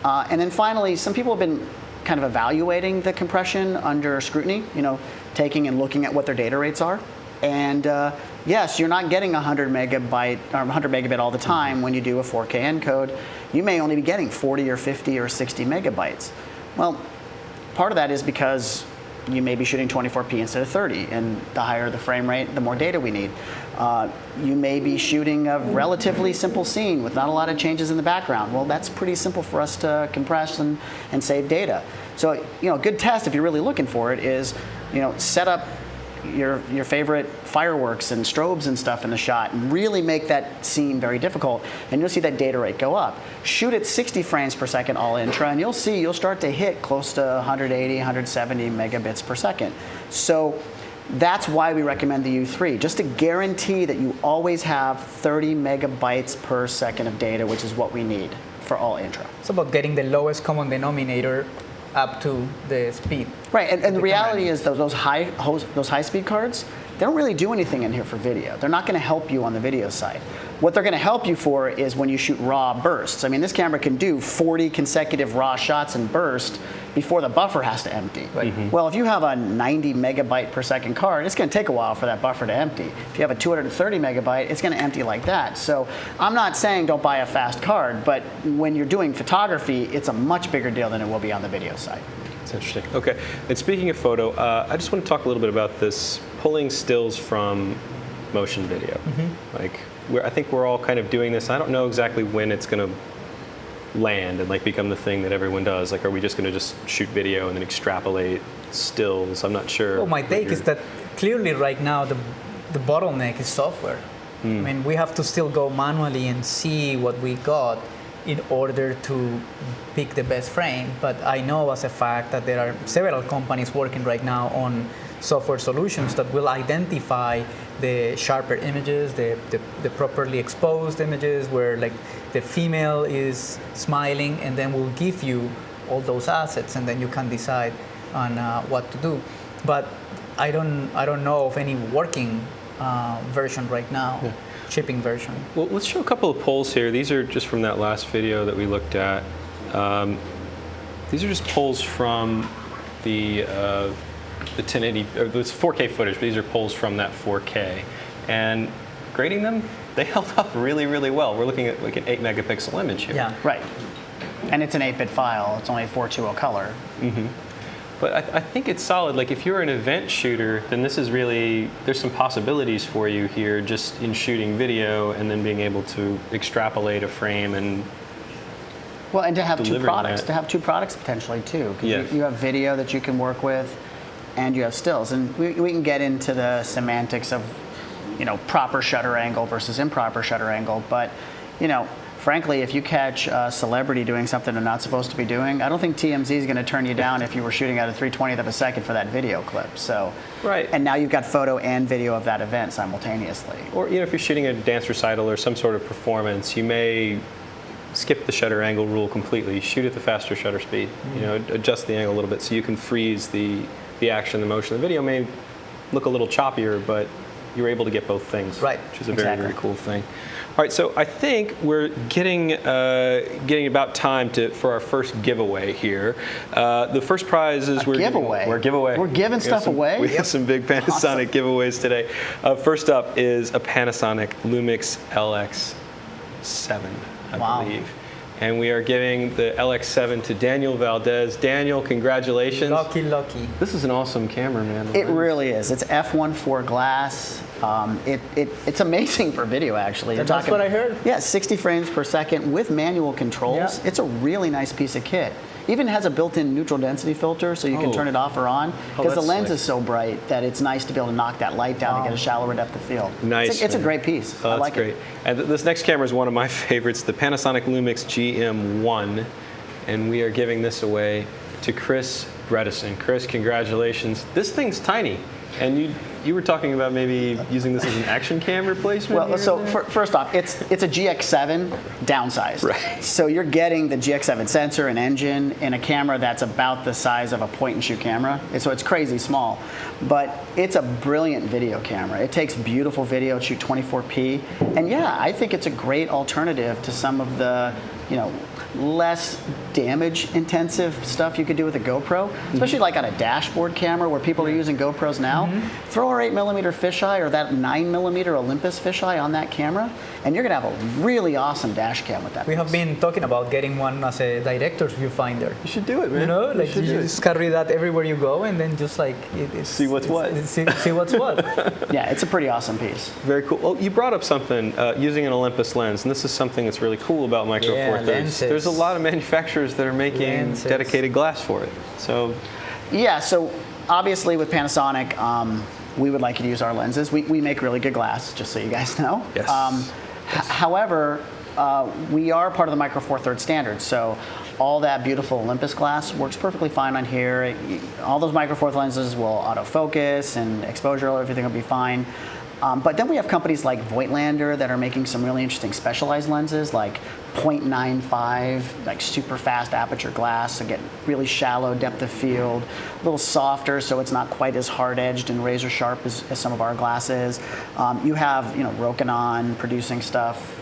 Speaker 3: And then finally, some people have been kind of evaluating the compression under scrutiny, taking and looking at what their data rates are. And yes, you're not getting 100 megabyte or 100 megabit all the time when you do a 4K encode. You may only be getting 40 or 50 or 60 megabytes. Well, part of that is because you may be shooting 24p instead of 30, and the higher the frame rate, the more data we need. You may be shooting a relatively simple scene with not a lot of changes in the background. Well, that's pretty simple for us to compress and save data. So, a good test, if you're really looking for it, is, set up your favorite fireworks and strobes and stuff in the shot and really make that scene very difficult, and you'll see that data rate go up. Shoot at 60 frames per second all intra, and you'll start to hit close to 180, 170 megabits per second. So that's why we recommend the U3, just to guarantee that you always have 30 megabytes per second of data, which is what we need for all intra.
Speaker 2: It's about getting the lowest common denominator up to the speed.
Speaker 3: Right, and the reality is those high speed cards, they don't really do anything in here for video. They're not going to help you on the video side. What they're going to help you for is when you shoot raw bursts. I mean, this camera can do 40 consecutive raw shots in burst before the buffer has to empty.
Speaker 2: Right.
Speaker 3: Well, if you have a 90 megabyte per second card, it's going to take a while for that buffer to empty. If you have a 230 megabyte, it's going to empty like that. So I'm not saying don't buy a fast card, but when you're doing photography, it's a much bigger deal than it will be on the video side.
Speaker 1: That's interesting. Okay, and speaking of photo, I just want to talk a little bit about this pulling stills from motion video. Like, I think we're all kind of doing this. I don't know exactly when it's going to land and become the thing that everyone does. Like, are we just going to just shoot video and then extrapolate stills? I'm not sure.
Speaker 2: Well, my take is that clearly right now the bottleneck is software. I mean, we have to still go manually and see what we got in order to pick the best frame. But I know as a fact that there are several companies working right now on software solutions that will identify the sharper images, the properly exposed images where the female is smiling, and then will give you all those assets, and then you can decide on what to do. But I don't know of any working version right now. Yeah. Shipping version.
Speaker 1: Well, let's show a couple of polls here. These are just from that last video that we looked at. These are just polls from the 1080, or this 4K footage, but these are polls from that 4K. And grading them, they held up really, really well. We're looking at an 8 megapixel image here.
Speaker 3: Yeah, right. And it's an 8-bit file. It's only a 420 color.
Speaker 1: But I think it's solid. Like, if you're an event shooter, then this is really, there's some possibilities for you here just in shooting video and then being able to extrapolate a frame and
Speaker 3: to have two products. To have two products potentially too. Because you have video that you can work with and you have stills. And we can get into the semantics of, proper shutter angle versus improper shutter angle. But, frankly, if you catch a celebrity doing something they're not supposed to be doing, I don't think TMZ is going to turn you down if you were shooting at a 3/20th of a second for that video clip. So,
Speaker 1: right.
Speaker 3: And now you've got photo and video of that event simultaneously.
Speaker 1: Or if you're shooting a dance recital or some sort of performance, you may skip the shutter angle rule completely. Shoot at the faster shutter speed. Adjust the angle a little bit so you can freeze the the action, the motion. The video may look a little choppier, but you're able to get both things,
Speaker 2: right?
Speaker 1: Which is a very, very cool thing. All right, so I think we're getting about time for our first giveaway here. The first prize is we're giving stuff away. We have some big Panasonic giveaways today. First up is a Panasonic Lumix LX7, I believe. And we are giving the LX7 to Daniel Valdez. Daniel, congratulations.
Speaker 2: Lucky.
Speaker 1: This is an awesome camera, man.
Speaker 3: It really is. It's f1.4 glass. It's amazing for video, actually.
Speaker 2: That's what I heard.
Speaker 3: Yeah, 60 frames per second with manual controls.
Speaker 2: Yeah.
Speaker 3: It's a really nice piece of kit. Even has a built-in neutral density filter, so you can turn it off or on. Because the lens is so bright that it's nice to be able to knock that light down and get a shallower depth of field.
Speaker 1: Nice.
Speaker 3: It's a great piece.
Speaker 1: Oh,
Speaker 3: I like
Speaker 1: great.
Speaker 3: it.
Speaker 1: And this next camera is one of my favorites, the Panasonic Lumix GM1. And we are giving this away to Chris Bredesen. Chris, congratulations. This thing's tiny. And you were talking about maybe using this as an action cam replacement?
Speaker 3: Well, so first off, it's a GX7 downsized.
Speaker 1: Right.
Speaker 3: So you're getting the GX7 sensor and engine in a camera that's about the size of a point-and-shoot camera. So it's crazy small. But it's a brilliant video camera. It takes beautiful video, shoot 24p. And yeah, I think it's a great alternative to some of the, less damage-intensive stuff you could do with a GoPro, especially like on a dashboard camera where people are using GoPros now. Throw our 8mm fisheye or that 9mm Olympus fisheye on that camera, and you're gonna have a really awesome dash cam with that.
Speaker 2: We have been talking about getting one as a director's viewfinder.
Speaker 1: You should do it, man.
Speaker 2: You just carry that everywhere you go, and then just like
Speaker 1: see what's what.
Speaker 2: See what's what.
Speaker 3: Yeah, it's a pretty awesome piece.
Speaker 1: Very cool. Well, you brought up something using an Olympus lens, and this is something that's really cool about Micro Four Thirds. There's a lot of manufacturers that are making dedicated glass for it. So,
Speaker 3: yeah. So obviously with Panasonic, we would like you to use our lenses. We make really good glass, just so you guys know.
Speaker 1: Yes.
Speaker 3: However, we are part of the Micro Four Thirds standard, so all that beautiful Olympus glass works perfectly fine on here. All those Micro Four Thirds lenses will autofocus and exposure, everything will be fine. But then we have companies like Voigtlander that are making some really interesting specialized lenses, like 0.95, like super fast aperture glass, to get really shallow depth of field, a little softer, so it's not quite as hard-edged and razor sharp as some of our glass is. You have, Rokinon producing stuff,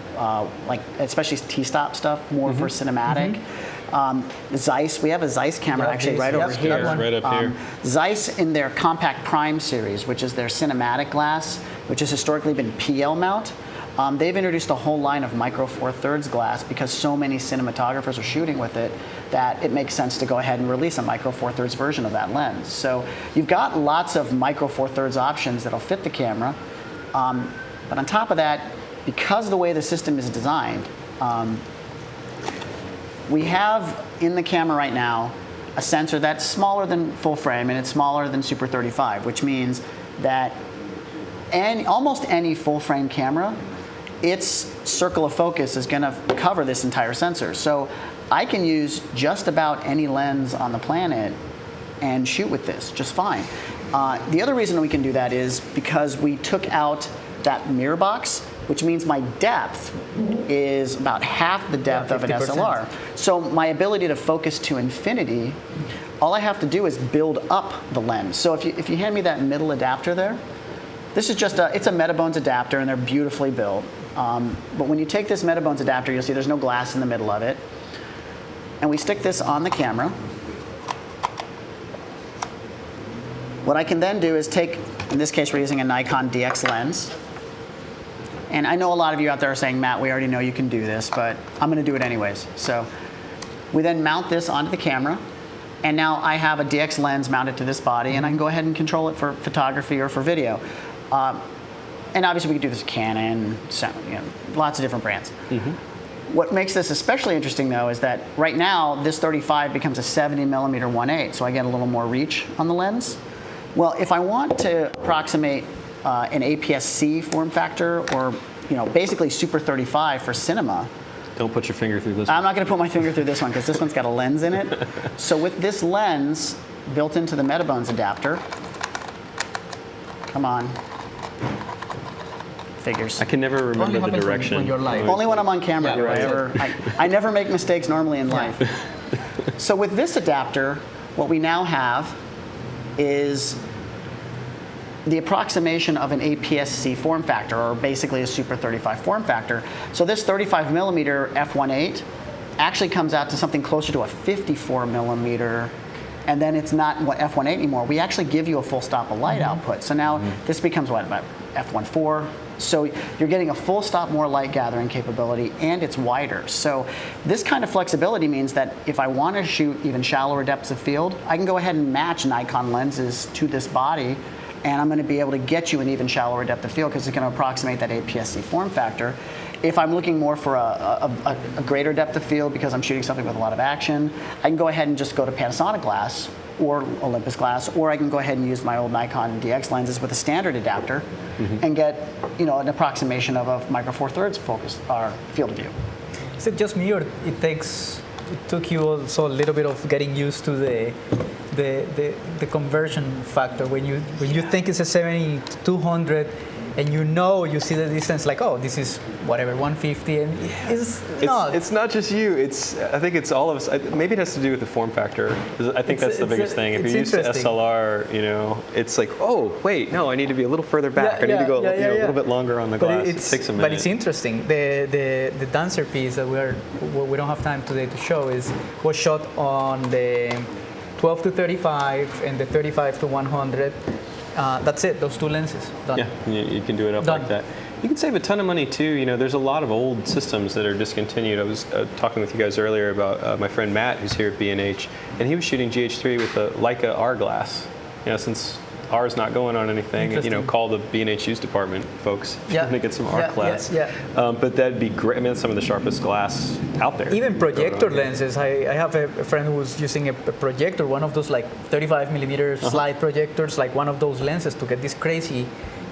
Speaker 3: like especially T-stop stuff, more for cinematic. Zeiss, we have a Zeiss camera actually right over here.
Speaker 1: Right up here.
Speaker 3: Zeiss in their Compact Prime series, which is their cinematic glass, which has historically been PL mount. They've introduced a whole line of Micro Four Thirds glass because so many cinematographers are shooting with it that it makes sense to go ahead and release a Micro Four Thirds version of that lens. So you've got lots of Micro Four Thirds options that'll fit the camera. But on top of that, because of the way the system is designed, we have in the camera right now a sensor that's smaller than full frame and it's smaller than Super 35, which means that almost any full frame camera, its circle of focus is going to cover this entire sensor. So I can use just about any lens on the planet and shoot with this just fine. The other reason we can do that is because we took out that mirror box, which means my depth is about half the depth of an SLR. So my ability to focus to infinity, all I have to do is build up the lens. So if you hand me that middle adapter there, this is just it's a Metabones adapter, and they're beautifully built. But when you take this Metabones adapter, you'll see there's no glass in the middle of it. And we stick this on the camera. What I can then do is take, in this case we're using a Nikon DX lens. And I know a lot of you out there are saying, Matt, we already know you can do this, but I'm going to do it anyways. So we then mount this onto the camera. And now I have a DX lens mounted to this body, and I can go ahead and control it for photography or for video. And obviously we can do this with Canon, lots of different brands. What makes this especially interesting, though, is that right now this 35 becomes a 70mm 1.8, so I get a little more reach on the lens. Well, if I want to approximate an APS-C form factor, or basically Super 35 for cinema.
Speaker 1: Don't put your finger through this one.
Speaker 3: I'm not going to put my finger through this one because this one's got a lens in it. So with this lens built into the Metabones adapter, come on, figures.
Speaker 1: I can never remember the direction.
Speaker 2: When you're live.
Speaker 3: Only when I'm on camera do I ever. I never make mistakes normally in life. So with this adapter, what we now have is the approximation of an APS-C form factor, or basically a Super 35 form factor. So this 35 millimeter f1.8 actually comes out to something closer to a 54 millimeter, and then it's not f1.8 anymore. We actually give you a full stop of light output. So now this becomes what, about f1.4? So you're getting a full stop more light gathering capability, and it's wider. So this kind of flexibility means that if I want to shoot even shallower depths of field, I can go ahead and match Nikon lenses to this body, and I'm going to be able to get you an even shallower depth of field because it's going to approximate that APS-C form factor. If I'm looking more for a greater depth of field because I'm shooting something with a lot of action, I can go ahead and just go to Panasonic glass or Olympus glass, or I can go ahead and use my old Nikon DX lenses with a standard adapter and get an approximation of a micro four thirds focus or field of view.
Speaker 2: Is it just me, or it took you also a little bit of getting used to the conversion factor when you think it's a 70-200 and you see the distance like, oh, this is whatever, 150, and
Speaker 1: it's not just you. I think it's all of us. Maybe it has to do with the form factor. I think that's the biggest thing. If you're used to SLR, it's like, oh wait, no, I need to be a little further back. I need to go a little bit longer on the glass. It takes a minute.
Speaker 2: But it's interesting. The dancer piece that we don't have time today to show was shot on the 12 to 35 and the 35 to 100. That's it, those two lenses, done.
Speaker 1: Yeah, you can do it up like that. You can save a ton of money too. There's a lot of old systems that are discontinued. I was talking with you guys earlier about my friend Matt, who's here at B&H, and he was shooting GH3 with a Leica R glass. Since R is not going on anything, call the B&H use department, folks, if you want to get some R glass. But that'd be great. I mean, that's some of the sharpest glass out there.
Speaker 2: Even projector lenses. I have a friend who was using a projector, one of those like 35 millimeter slide projectors, like one of those lenses to get this crazy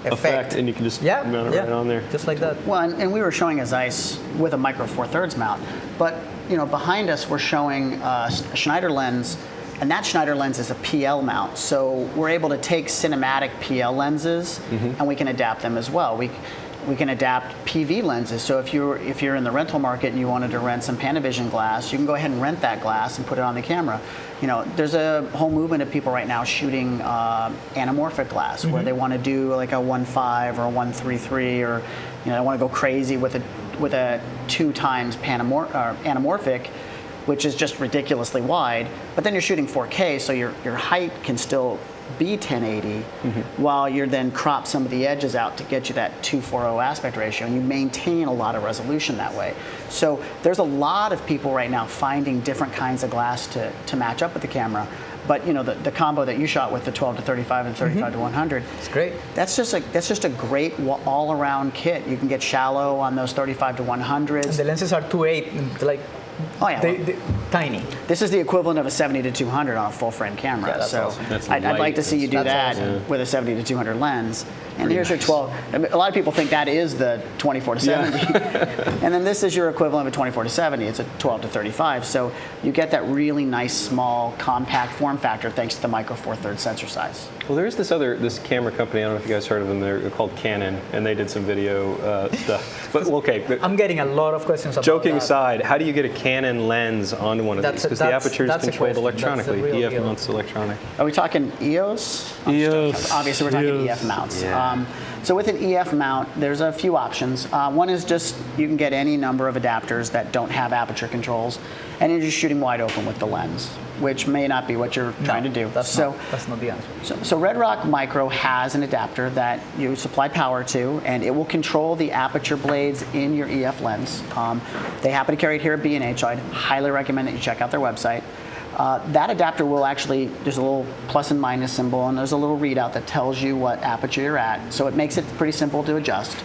Speaker 2: effect.
Speaker 1: And you can just mount it right on there.
Speaker 2: Just like that.
Speaker 3: Well, and we were showing a Zeiss with a micro four thirds mount, but behind us we're showing a Schneider lens. And that Schneider lens is a PL mount, so we're able to take cinematic PL lenses and we can adapt them as well. We can adapt PV lenses. So if you're in the rental market and you wanted to rent some Panavision glass, you can go ahead and rent that glass and put it on the camera. There's a whole movement of people right now shooting anamorphic glass where they want to do like a 1.5 or a 1.33, or they want to go crazy with a 2 times anamorphic, which is just ridiculously wide, but then you're shooting 4K, so your height can still be 1080, while you're then crop some of the edges out to get you that 2:40 aspect ratio, and you maintain a lot of resolution that way. So there's a lot of people right now finding different kinds of glass to match up with the camera. But the combo that you shot with the 12 to 35 and 35 to 100,
Speaker 2: it's great.
Speaker 3: That's just a great all-around kit. You can get shallow on those 35 to 100s.
Speaker 2: And the lenses are 2.8, like.
Speaker 3: Oh yeah,
Speaker 2: they're tiny.
Speaker 3: This is the equivalent of a 70 to 200 on a full frame camera.
Speaker 2: Yeah, that's
Speaker 3: so
Speaker 2: awesome.
Speaker 3: I'd like to see you do that with a 70 to 200 lens. And here's your 12. A lot of people think that is the 24 to 70. And then this is your equivalent of a 24 to 70. It's a 12 to 35. So you get that really nice, small, compact form factor thanks to the micro four thirds sensor size.
Speaker 1: Well, there's this camera company, I don't know if you guys heard of them, they're called Canon, and they did some video stuff. But
Speaker 2: I'm getting a lot of questions about
Speaker 1: joking
Speaker 2: that.
Speaker 1: aside, how do you get a Canon lens onto one of these? Because the aperture is controlled electronically. EF mounts electronic.
Speaker 3: Are we talking EOS?
Speaker 1: EOS.
Speaker 3: Obviously, we're talking EF mounts.
Speaker 1: Yeah.
Speaker 3: So with an EF mount, there's a few options. One is just you can get any number of adapters that don't have aperture controls, and you're just shooting wide open with the lens, which may not be what you're trying to do.
Speaker 2: That's not the answer.
Speaker 3: So Red Rock Micro has an adapter that you supply power to, and it will control the aperture blades in your EF lens. They happen to carry it here at B&H, so I'd highly recommend that you check out their website. That adapter will actually, there's a little plus and minus symbol, and there's a little readout that tells you what aperture you're at, so it makes it pretty simple to adjust.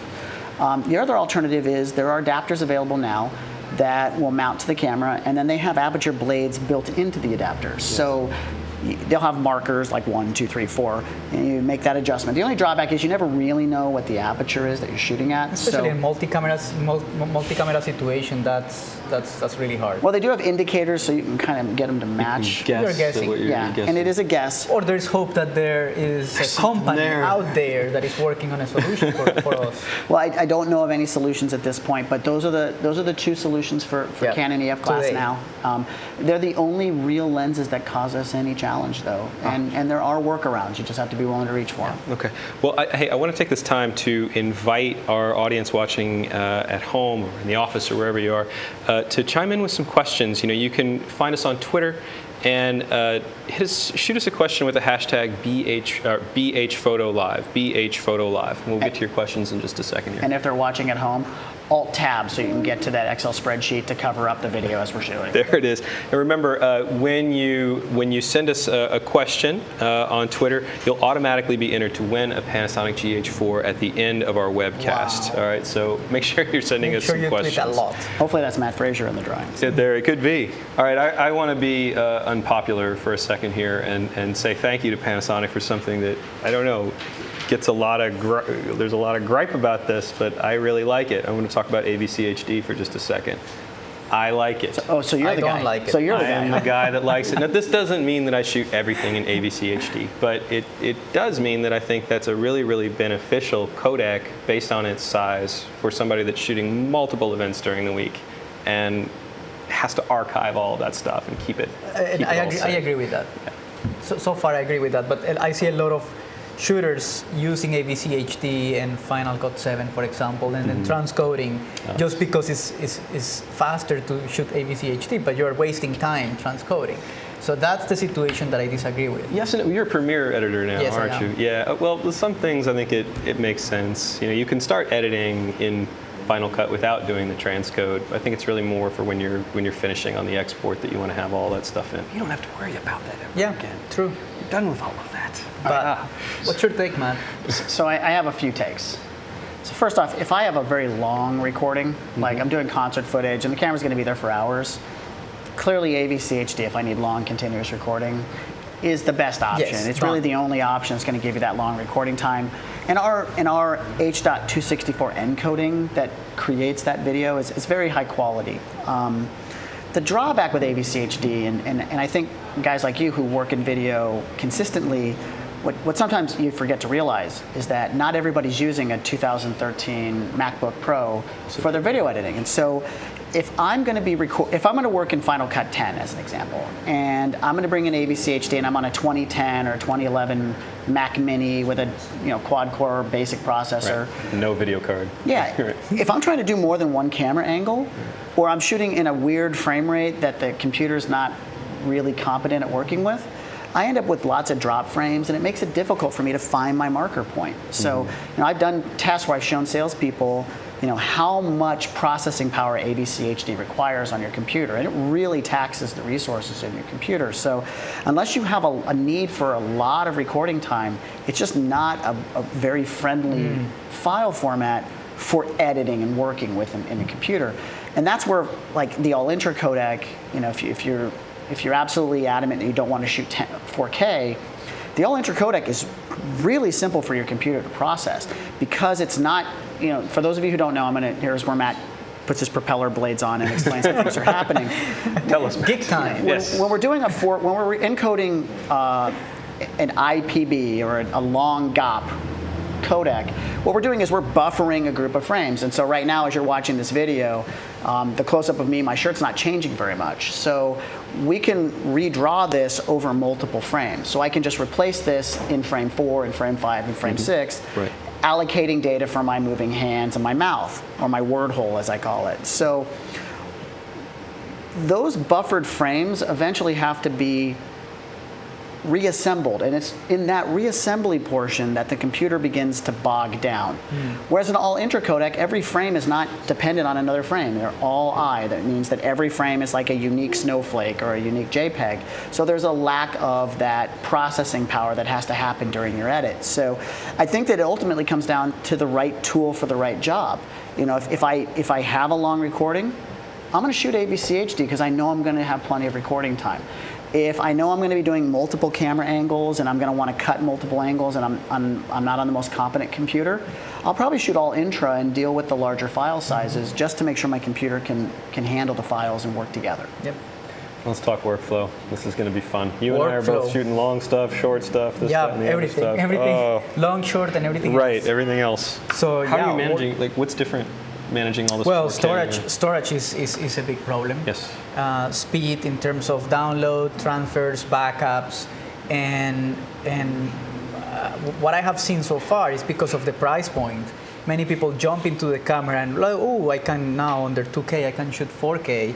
Speaker 3: The other alternative is there are adapters available now that will mount to the camera, and then they have aperture blades built into the adapter. Yes. So they'll have markers like 1, 2, 3, 4, and you make that adjustment. The only drawback is you never really know what the aperture is that you're shooting at.
Speaker 2: Especially in multi-camera situation, that's really hard.
Speaker 3: Well, they do have indicators, so you can kind of get them to match.
Speaker 2: You're guessing.
Speaker 3: And it is a guess.
Speaker 2: Or there's hope that there is a company out there that is working on a solution for us.
Speaker 3: Well, I don't know of any solutions at this point, but those are the two solutions for Canon EF glass now. They're the only real lenses that cause us any challenge, though. And there are workarounds. You just have to be willing to reach for them.
Speaker 1: Okay. Well, hey, I want to take this time to invite our audience watching at home or in the office or wherever you are to chime in with some questions. You can find us on Twitter and shoot us a question with the hashtag BHPhotoLive, BHPhotoLive. And we'll get to your questions in just a second here.
Speaker 3: And if they're watching at home, Alt-Tab so you can get to that Excel spreadsheet to cover up the video as we're shooting.
Speaker 1: There it is. And remember, when you send us a question on Twitter, you'll automatically be entered to win a Panasonic GH4 at the end of our webcast.
Speaker 3: Wow.
Speaker 1: All right, so make sure you're sending us some questions.
Speaker 2: Tweet a lot.
Speaker 3: Hopefully that's Matt Frazier in the drawings.
Speaker 1: Yeah, there it could be. All right, I want to be unpopular for a second here and say thank you to Panasonic for something that, I don't know, gets a lot of there's a lot of gripe about this, but I really like it. I'm going to talk about AVC HD for just a second. I like it.
Speaker 3: So you're the guy. I don't like it. So you're the guy.
Speaker 1: I am the guy that likes it. Now, this doesn't mean that I shoot everything in AVC HD, but it does mean that I think that's a really, really beneficial codec based on its size for somebody that's shooting multiple events during the week and has to archive all of that stuff and keep it.
Speaker 2: I agree with that.
Speaker 1: Yeah.
Speaker 2: So far, I agree with that. But I see a lot of shooters using AVC HD and Final Cut 7, for example, and then transcoding just because it's faster to shoot AVC HD, but you're wasting time transcoding. So that's the situation that I disagree with.
Speaker 1: Yes, and you're a Premiere editor now,
Speaker 2: yes,
Speaker 1: aren't you? Yeah. Well, some things I think it makes sense. You can start editing in Final Cut without doing the transcode. I think it's really more for when you're finishing on the export that you want to have all that stuff in. You don't have to worry about that ever again.
Speaker 2: True.
Speaker 1: You're done with all of that.
Speaker 2: But what's your take, man?
Speaker 3: So I have a few takes. So first off, if I have a very long recording, like I'm doing concert footage and the camera's going to be there for hours, clearly AVC HD, if I need long continuous recording, is the best option.
Speaker 2: Yes,
Speaker 3: it's really the only option that's going to give you that long recording time. And our H.264 encoding that creates that video is very high quality. The drawback with AVC HD, and I think guys like you who work in video consistently, what sometimes you forget to realize is that not everybody's using a 2013 MacBook Pro for their video editing. And so if I'm going to work in Final Cut 10 as an example, and I'm going to bring in AVC HD and I'm on a 2010 or 2011 Mac Mini with a quad-core basic processor.
Speaker 1: Right. No video card.
Speaker 3: Yeah. If I'm trying to do more than one camera angle, or I'm shooting in a weird frame rate that the computer's not really competent at working with, I end up with lots of drop frames, and it makes it difficult for me to find my marker point. So, I've done tests where I've shown salespeople, how much processing power AVC HD requires on your computer, and it really taxes the resources in your computer. So, unless you have a need for a lot of recording time, it's just not a very friendly file format for editing and working with in a computer. And that's where, like, the all-intra codec, if you're absolutely adamant that you don't want to shoot 4K, the all-intra codec is really simple for your computer to process because it's not, for those of you who don't know, here's where Matt puts his propeller blades on and explains how things are happening.
Speaker 1: Tell us,
Speaker 2: Gig time.
Speaker 3: When we're doing when we're encoding an IPB or a long GOP codec, what we're doing is we're buffering a group of frames. And so right now, as you're watching this video, the close-up of me, my shirt's not changing very much. So we can redraw this over multiple frames. So I can just replace this in frame 4, in frame 5, in frame 6, allocating data from my moving hands and my mouth, or my word hole, as I call it. So those buffered frames eventually have to be reassembled, and it's in that reassembly portion that the computer begins to bog down. Whereas in all-intra codec, every frame is not dependent on another frame. They're all I. That means that every frame is like a unique snowflake or a unique JPEG. So there's a lack of that processing power that has to happen during your edit. So I think that it ultimately comes down to the right tool for the right job. If I have a long recording, I'm going to shoot AVC HD because I know I'm going to have plenty of recording time. If I know I'm going to be doing multiple camera angles and I'm going to want to cut multiple angles and I'm not on the most competent computer, I'll probably shoot all intra and deal with the larger file sizes just to make sure my computer can handle the files and work together.
Speaker 2: Yep.
Speaker 1: Let's talk workflow. This is going to be fun. You and I are both shooting long stuff, short stuff, this, that, and the
Speaker 2: everything,
Speaker 1: other stuff.
Speaker 2: everything, long, short, and everything.
Speaker 1: Right, everything else.
Speaker 2: So
Speaker 1: how are you managing? Like, what's different managing all this?
Speaker 2: Well,
Speaker 1: 4K?
Speaker 2: storage is a big problem.
Speaker 1: Yes.
Speaker 2: Speed in terms of download, transfers, backups, and what I have seen so far is because of the price point. Many people jump into the camera and like, oh, I can now under 2K, I can shoot 4K,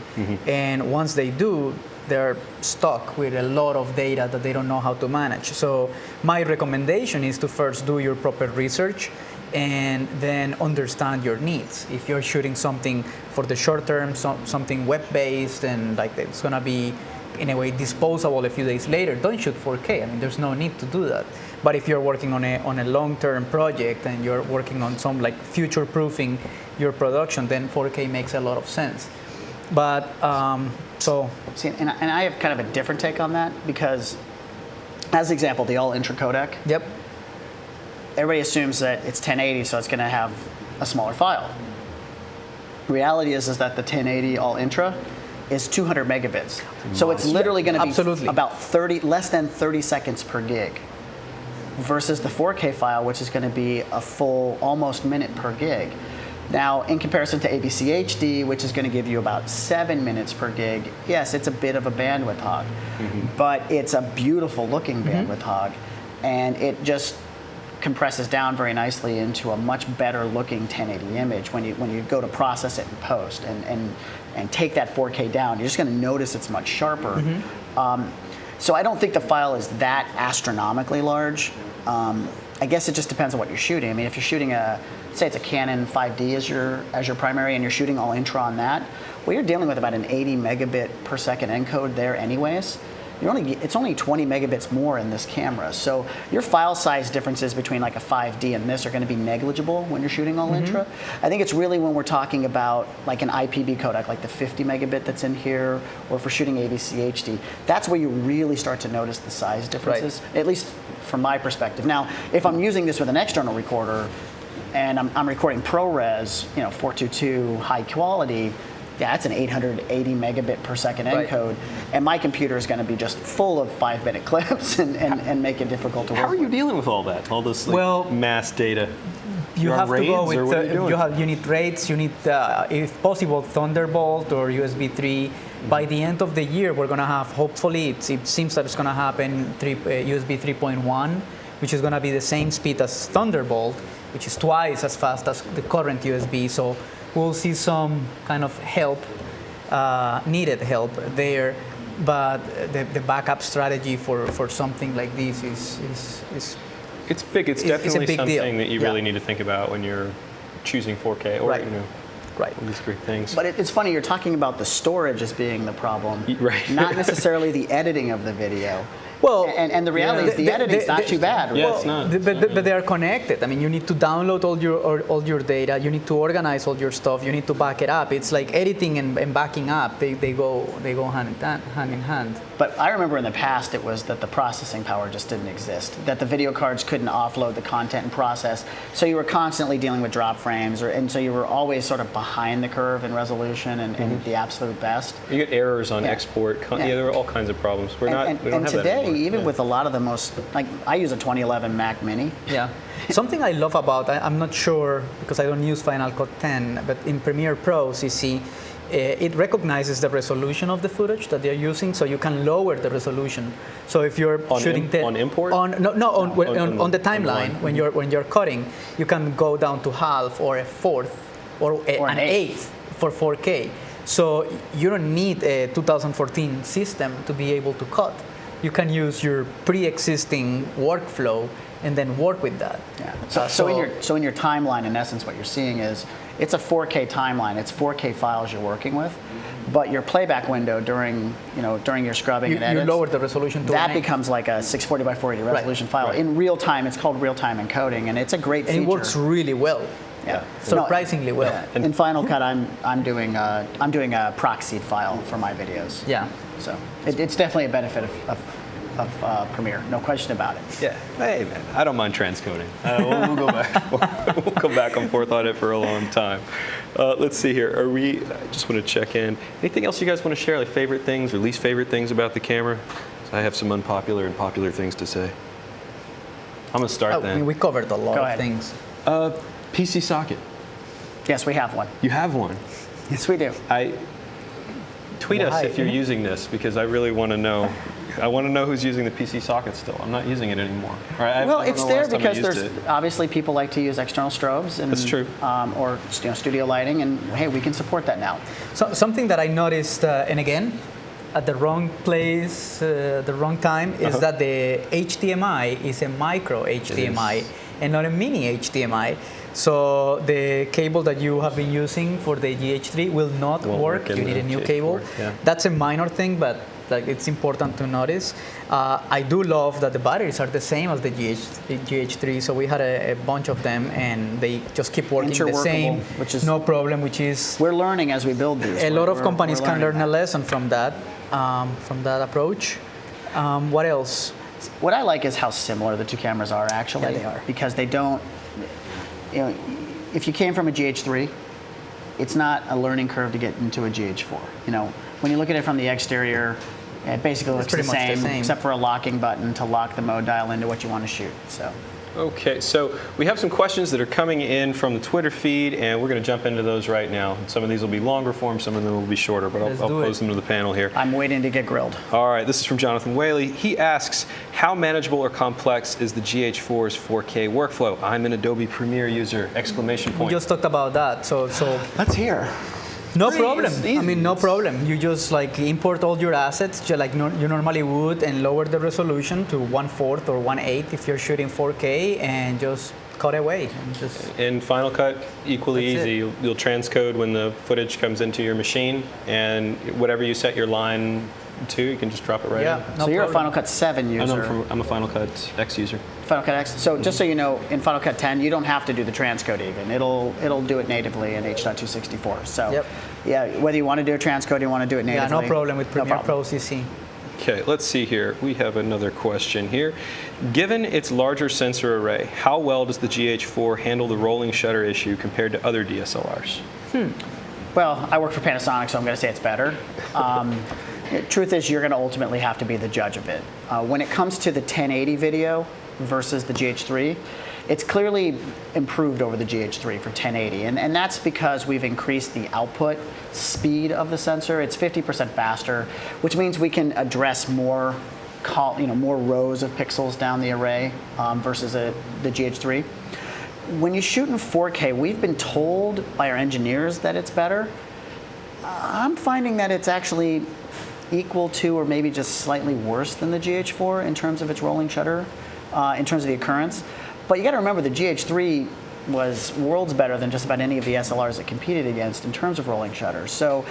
Speaker 2: and once they do, they're stuck with a lot of data that they don't know how to manage. So my recommendation is to first do your proper research and then understand your needs. If you're shooting something for the short term, something web-based and like it's gonna be in a way disposable a few days later, don't shoot 4K. I mean, there's no need to do that. But if you're working on a long-term project and you're working on some like future-proofing your production, then 4K makes a lot of sense. But so
Speaker 3: See, and I have kind of a different take on that because, as an example, the all-intra codec.
Speaker 2: yep,
Speaker 3: Everybody assumes that it's 1080, so it's going to have a smaller file. Reality is that the 1080 all-intra is 200 megabits. So it's literally going to be
Speaker 2: Absolutely.
Speaker 3: about less than 30 seconds per gig, versus the 4K file, which is going to be a full almost minute per gig. Now, in comparison to AVC HD, which is going to give you about 7 minutes per gig, yes, it's a bit of a bandwidth hog, but it's a beautiful looking bandwidth hog, and it just compresses down very nicely into a much better looking 1080 image when you go to process it in post and take that 4K down. You're just going to notice it's much sharper. So I don't think the file is that astronomically large. I guess it just depends on what you're shooting. I mean, if you're shooting say it's a Canon 5D as your primary, and you're shooting all intra on that, well, you're dealing with about an 80 megabit per second encode there, anyways. It's only 20 megabits more in this camera. So your file size differences between like a 5D and this are going to be negligible when you're shooting all intra. I think it's really when we're talking about like an IPB codec, like the 50 megabit that's in here, or if we're shooting AVC HD, that's where you really start to notice the size differences, at least from my perspective. Now, if I'm using this with an external recorder and I'm recording ProRes, 422 high quality, yeah, that's an 880 megabit per second encode, and my computer is going to be just full of 5-minute clips and make it difficult to work
Speaker 1: How are you
Speaker 3: with.
Speaker 1: dealing with all that? All this mass data?
Speaker 2: you have to go with
Speaker 1: what are you doing?
Speaker 2: you need RAIDs, you need if possible Thunderbolt or USB 3. By the end of the year, we're going to have, hopefully, it seems that it's going to happen, USB 3.1, which is going to be the same speed as Thunderbolt, which is twice as fast as the current USB. So we'll see some kind of help, needed help there. But the backup strategy for something like this is
Speaker 1: It's big. It's
Speaker 2: a
Speaker 1: definitely
Speaker 2: big
Speaker 1: something
Speaker 2: deal.
Speaker 1: that you really need to think about when you're choosing 4K or
Speaker 2: Right. Right.
Speaker 1: all these great things.
Speaker 3: But it's funny, you're talking about the storage as being the problem,
Speaker 1: Right.
Speaker 3: not necessarily the editing of the video.
Speaker 2: Well,
Speaker 3: and the reality is the editing's not too bad.
Speaker 1: Yeah,
Speaker 3: Really.
Speaker 1: it's not.
Speaker 2: But they are connected. I mean, you need to download all your data. You need to organize all your stuff. You need to back it up. It's like editing and backing up. They go hand in hand.
Speaker 3: But I remember in the past it was that the processing power just didn't exist, that the video cards couldn't offload the content and process, so you were constantly dealing with drop frames, and so you were always sort of behind the curve in resolution and the absolute best.
Speaker 1: You get errors on
Speaker 3: Yeah.
Speaker 1: export.
Speaker 3: Yeah.
Speaker 1: There are all kinds of problems. We don't
Speaker 3: And
Speaker 1: have
Speaker 3: today,
Speaker 1: that anymore.
Speaker 3: even
Speaker 1: Yeah.
Speaker 3: with a lot of the most, like I use a 2011 Mac Mini.
Speaker 2: Yeah. Something I love about, I'm not sure because I don't use Final Cut 10, but in Premiere Pro, CC, it recognizes the resolution of the footage that they're using, so you can lower the resolution. So if you're shooting
Speaker 1: on import?
Speaker 2: on the timeline when you're cutting, you can go down to half or a fourth or an eighth for 4K. So you don't need a 2014 system to be able to cut. You can use your pre-existing workflow and then work with that.
Speaker 3: Yeah. So in your timeline, in essence, what you're seeing is it's a 4K timeline. It's 4K files you're working with, but your playback window during your scrubbing and edits,
Speaker 2: you lower the resolution to
Speaker 3: that
Speaker 2: an 8.
Speaker 3: becomes like a 640 by 480 resolution file in real time. It's called real time encoding, and it's a great feature.
Speaker 2: And it works really well.
Speaker 3: Yeah.
Speaker 2: Surprisingly well.
Speaker 3: Yeah. In Final Cut, I'm doing a proxied file for my videos.
Speaker 2: Yeah.
Speaker 3: So it's definitely a benefit of Premiere, no question about it.
Speaker 1: Yeah. Hey, man, I don't mind transcoding. We'll go back. We'll come back and forth on it for a long time. Let's see here. I just want to check in. Anything else you guys want to share, like favorite things or least favorite things about the camera? So I have some unpopular and popular things to say. I'm going to start
Speaker 2: I
Speaker 1: then.
Speaker 2: mean, we covered a lot
Speaker 3: Go
Speaker 2: of
Speaker 3: ahead.
Speaker 2: things.
Speaker 1: PC socket.
Speaker 3: Yes, we have one.
Speaker 1: You have one.
Speaker 3: Yes, we do.
Speaker 1: Tweet us
Speaker 2: Why?
Speaker 1: if you're using this, because I really want to know. I want to know who's using the PC socket still. I'm not using it anymore.
Speaker 3: Well, it's there because there's obviously people like to use external strobes, and
Speaker 1: That's true.
Speaker 3: Or studio lighting, and hey, we can support that now.
Speaker 2: So something that I noticed, and again, at the wrong place, the wrong time, is that the HDMI is a micro HDMI and not a mini HDMI. So the cable that you have been using for the GH3 will not work. You need a new cable.
Speaker 1: Yeah.
Speaker 2: That's a minor thing, but like it's important to notice. I do love that the batteries are the same as the GH3, so we had a bunch of them, and they just keep working the same,
Speaker 3: which is
Speaker 2: no problem. Which is
Speaker 3: we're learning as we build these.
Speaker 2: A lot of companies can learn a lesson from that approach. What else?
Speaker 3: What I like is how similar the two cameras are actually.
Speaker 2: Yeah, they are.
Speaker 3: Because they don't. If you came from a GH3, it's not a learning curve to get into a GH4. When you look at it from the exterior, it basically looks the same, except for a locking button to lock the mode dial into what you want to shoot. So.
Speaker 1: Okay, so we have some questions that are coming in from the Twitter feed, and we're going to jump into those right now. Some of these will be longer form, some of them will be shorter, but I'll pose them to the panel here.
Speaker 3: I'm waiting to get grilled.
Speaker 1: All right, this is from Jonathan Whaley. He asks, how manageable or complex is the GH4's 4K workflow? I'm an Adobe Premiere user, exclamation point.
Speaker 2: We just talked about that, so
Speaker 3: Let's hear.
Speaker 2: no problem. I mean, no problem. You just like import all your assets, just like you normally would, and lower the resolution to 1/4 or 1/8 if you're shooting 4K, and just cut away.
Speaker 1: In Final Cut, equally easy. You'll transcode when the footage comes into your machine, and whatever you set your line to, you can just drop it right in.
Speaker 3: So you're a Final Cut 7 user.
Speaker 1: I'm a Final Cut X user.
Speaker 3: Final Cut X. So just so you know, in Final Cut 10, you don't have to do the transcode even. It'll do it natively in H.264. So yeah, whether you want to do a transcode or you want to do it natively.
Speaker 2: Yeah, no problem with Premiere Pro CC.
Speaker 1: Okay, let's see here. We have another question here. Given its larger sensor array, how well does the GH4 handle the rolling shutter issue compared to other DSLRs?
Speaker 3: Well, I work for Panasonic, so I'm going to say it's better. Truth is, you're going to ultimately have to be the judge of it. When it comes to the 1080 video versus the GH3, it's clearly improved over the GH3 for 1080, and that's because we've increased the output speed of the sensor. It's 50% faster, which means we can address more rows of pixels down the array versus the GH3. When you shoot in 4K, we've been told by our engineers that it's better. I'm finding that it's actually equal to or maybe just slightly worse than the GH4 in terms of its rolling shutter, in terms of the occurrence. But you got to remember the GH3 was worlds better than just about any of the SLRs it competed against in terms of rolling shutter. So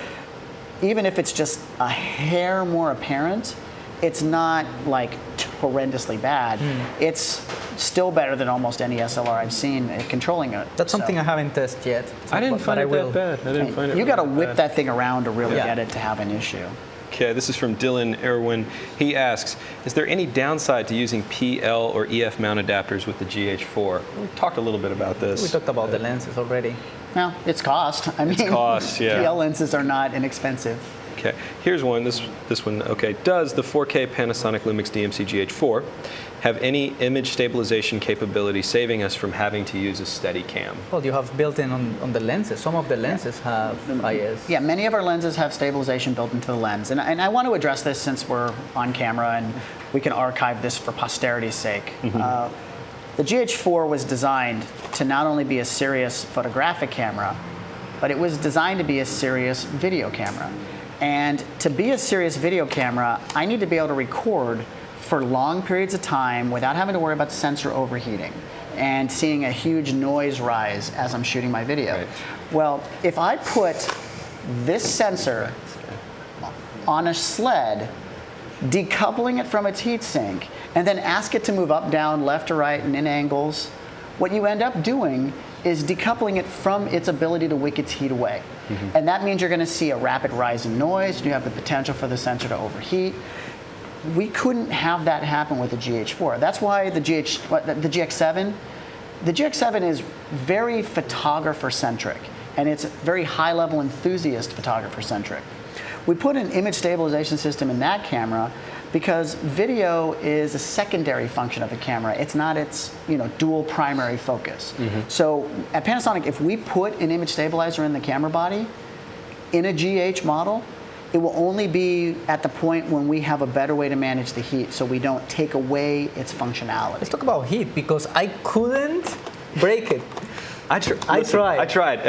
Speaker 3: even if it's just a hair more apparent, it's not like horrendously bad. It's still better than almost any SLR I've seen at controlling it.
Speaker 2: That's something I haven't tested yet.
Speaker 1: I didn't find it that bad. I didn't find it.
Speaker 3: You got to whip that thing around to really get it to have an issue.
Speaker 1: Okay, this is from Dylan Irwin. He asks, is there any downside to using PL or EF mount adapters with the GH4? We talked a little bit about this.
Speaker 2: We talked about the lenses already.
Speaker 3: Well, it's cost. I mean,
Speaker 1: cost, yeah.
Speaker 3: PL lenses are not inexpensive.
Speaker 1: Okay, here's one. This one. Okay, does the 4K Panasonic Lumix DMC GH4 have any image stabilization capability, saving us from having to use a steady cam?
Speaker 2: Well, you have built in on the lenses. Some of the lenses have IS.
Speaker 3: Yeah, many of our lenses have stabilization built into the lens. And I want to address this since we're on camera and we can archive this for posterity's sake. The GH4 was designed to not only be a serious photographic camera, but it was designed to be a serious video camera. And to be a serious video camera, I need to be able to record for long periods of time without having to worry about the sensor overheating and seeing a huge noise rise as I'm shooting my video.
Speaker 1: Right.
Speaker 3: Well, if I put this sensor on a sled, decoupling it from its heatsink, and then ask it to move up, down, left to right, and in angles, what you end up doing is decoupling it from its ability to wick its heat away. And that means you're going to see a rapid rise in noise. You have the potential for the sensor to overheat. We couldn't have that happen with the GH4. That's why the GX7 is very photographer-centric, and it's very high-level enthusiast photographer-centric. We put an image stabilization system in that camera because video is a secondary function of the camera. It's not its dual primary focus. So at Panasonic, if we put an image stabilizer in the camera body, in a GH model, it will only be at the point when we have a better way to manage the heat so we don't take away its functionality.
Speaker 2: Let's talk about heat because I couldn't break it.
Speaker 1: I tried.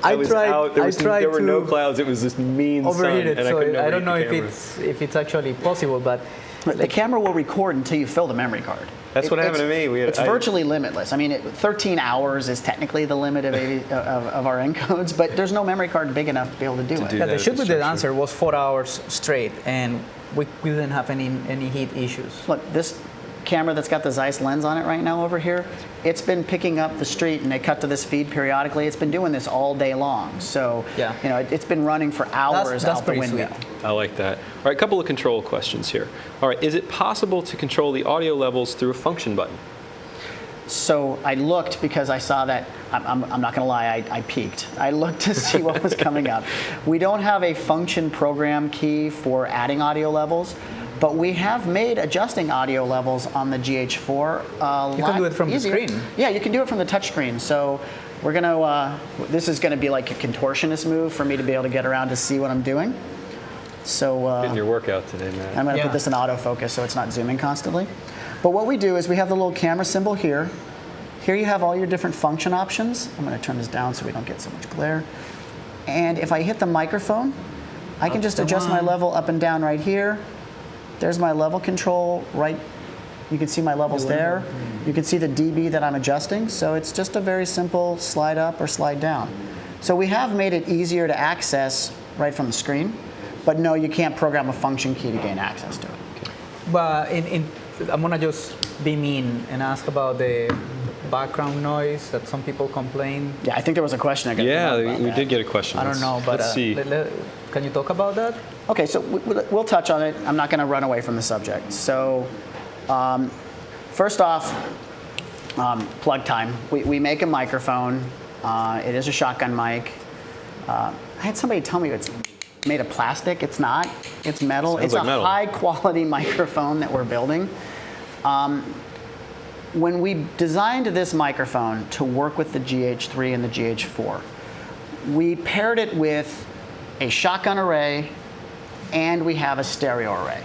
Speaker 1: I was out. There were no clouds. It was this mean
Speaker 2: overheat
Speaker 1: sun,
Speaker 2: it.
Speaker 1: and
Speaker 2: So
Speaker 1: I
Speaker 2: don't know if it's actually possible, but
Speaker 3: the camera will record until you fill the memory card.
Speaker 1: That's what happened to me.
Speaker 3: It's virtually limitless. I mean, 13 hours is technically the limit of our encodes, but there's no memory card big enough to be able to do it.
Speaker 2: Yeah, the the answer was 4 hours straight, and we didn't have any heat issues.
Speaker 3: Look, this camera that's got the Zeiss lens on it right now over here, it's been picking up the street, and they cut to this feed periodically. It's been doing this all day long. So, it's been running for hours
Speaker 2: that's
Speaker 3: out the window.
Speaker 1: Sweet. I like that. All right, a couple of control questions here. All right, is it possible to control the audio levels through a function button?
Speaker 3: So I looked because I saw that, I'm not going to lie, I peeked. I looked to see what was coming up. We don't have a function program key for adding audio levels, but we have made adjusting audio levels on the GH4
Speaker 2: You can do it from
Speaker 3: easier.
Speaker 2: the screen.
Speaker 3: Yeah, you can do it from the touch screen. So we're going to, this is going to be like a contortionist move for me to be able to get around to see what I'm doing. So
Speaker 1: getting your workout today, man.
Speaker 3: I'm going to put this in autofocus so it's not zooming constantly. But what we do is we have the little camera symbol here. Here you have all your different function options. I'm going to turn this down so we don't get so much glare. And if I hit the microphone, I can just adjust my level up and down right here. There's my level control right. You can see my levels there. You can see the dB that I'm adjusting. So it's just a very simple slide up or slide down. So we have made it easier to access right from the screen. But no, you can't program a function key to gain access to it.
Speaker 2: Okay. But I'm going to just be mean and ask about the background noise that some people complain.
Speaker 3: Yeah, I think there was a question.
Speaker 1: We did get a question.
Speaker 2: I don't know, but
Speaker 1: let's see.
Speaker 2: Can you talk about that?
Speaker 3: Okay, so we'll touch on it. I'm not going to run away from the subject. So first off, plug time. We make a microphone. It is a shotgun mic. I had somebody tell me it's made of plastic. It's not. It's metal.
Speaker 1: Sounds
Speaker 3: it's
Speaker 1: like
Speaker 3: a
Speaker 1: metal.
Speaker 3: high-quality microphone that we're building. When we designed this microphone to work with the GH3 and the GH4, we paired it with a shotgun array, and we have a stereo array.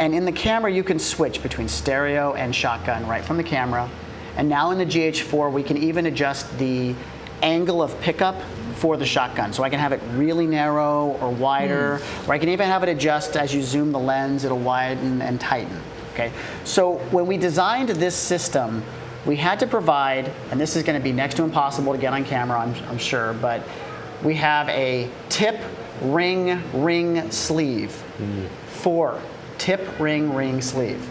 Speaker 3: And in the camera, you can switch between stereo and shotgun right from the camera. And now in the GH4, we can even adjust the angle of pickup for the shotgun. So I can have it really narrow or wider, or I can even have it adjust as you zoom the lens, it'll widen and tighten. Okay. So when we designed this system, we had to provide, and this is going to be next to impossible to get on camera, I'm sure, but we have a tip, ring sleeve. 4, tip, ring sleeve.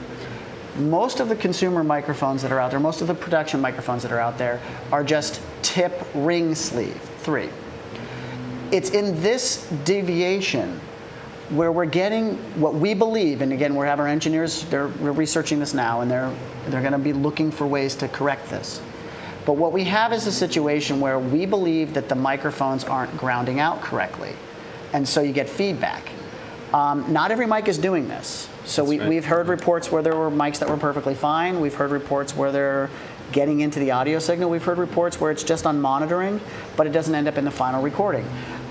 Speaker 3: Most of the consumer microphones that are out there, most of the production microphones that are out there are just tip, ring sleeve. 3. It's in this deviation where we're getting what we believe, and again, we have our engineers, we're researching this now, and they're going to be looking for ways to correct this. But what we have is a situation where we believe that the microphones aren't grounding out correctly, and so you get feedback. Not every mic is doing this. So we've heard reports where there were mics that were perfectly fine. We've heard reports where they're getting into the audio signal. We've heard reports where it's just on monitoring, but it doesn't end up in the final recording.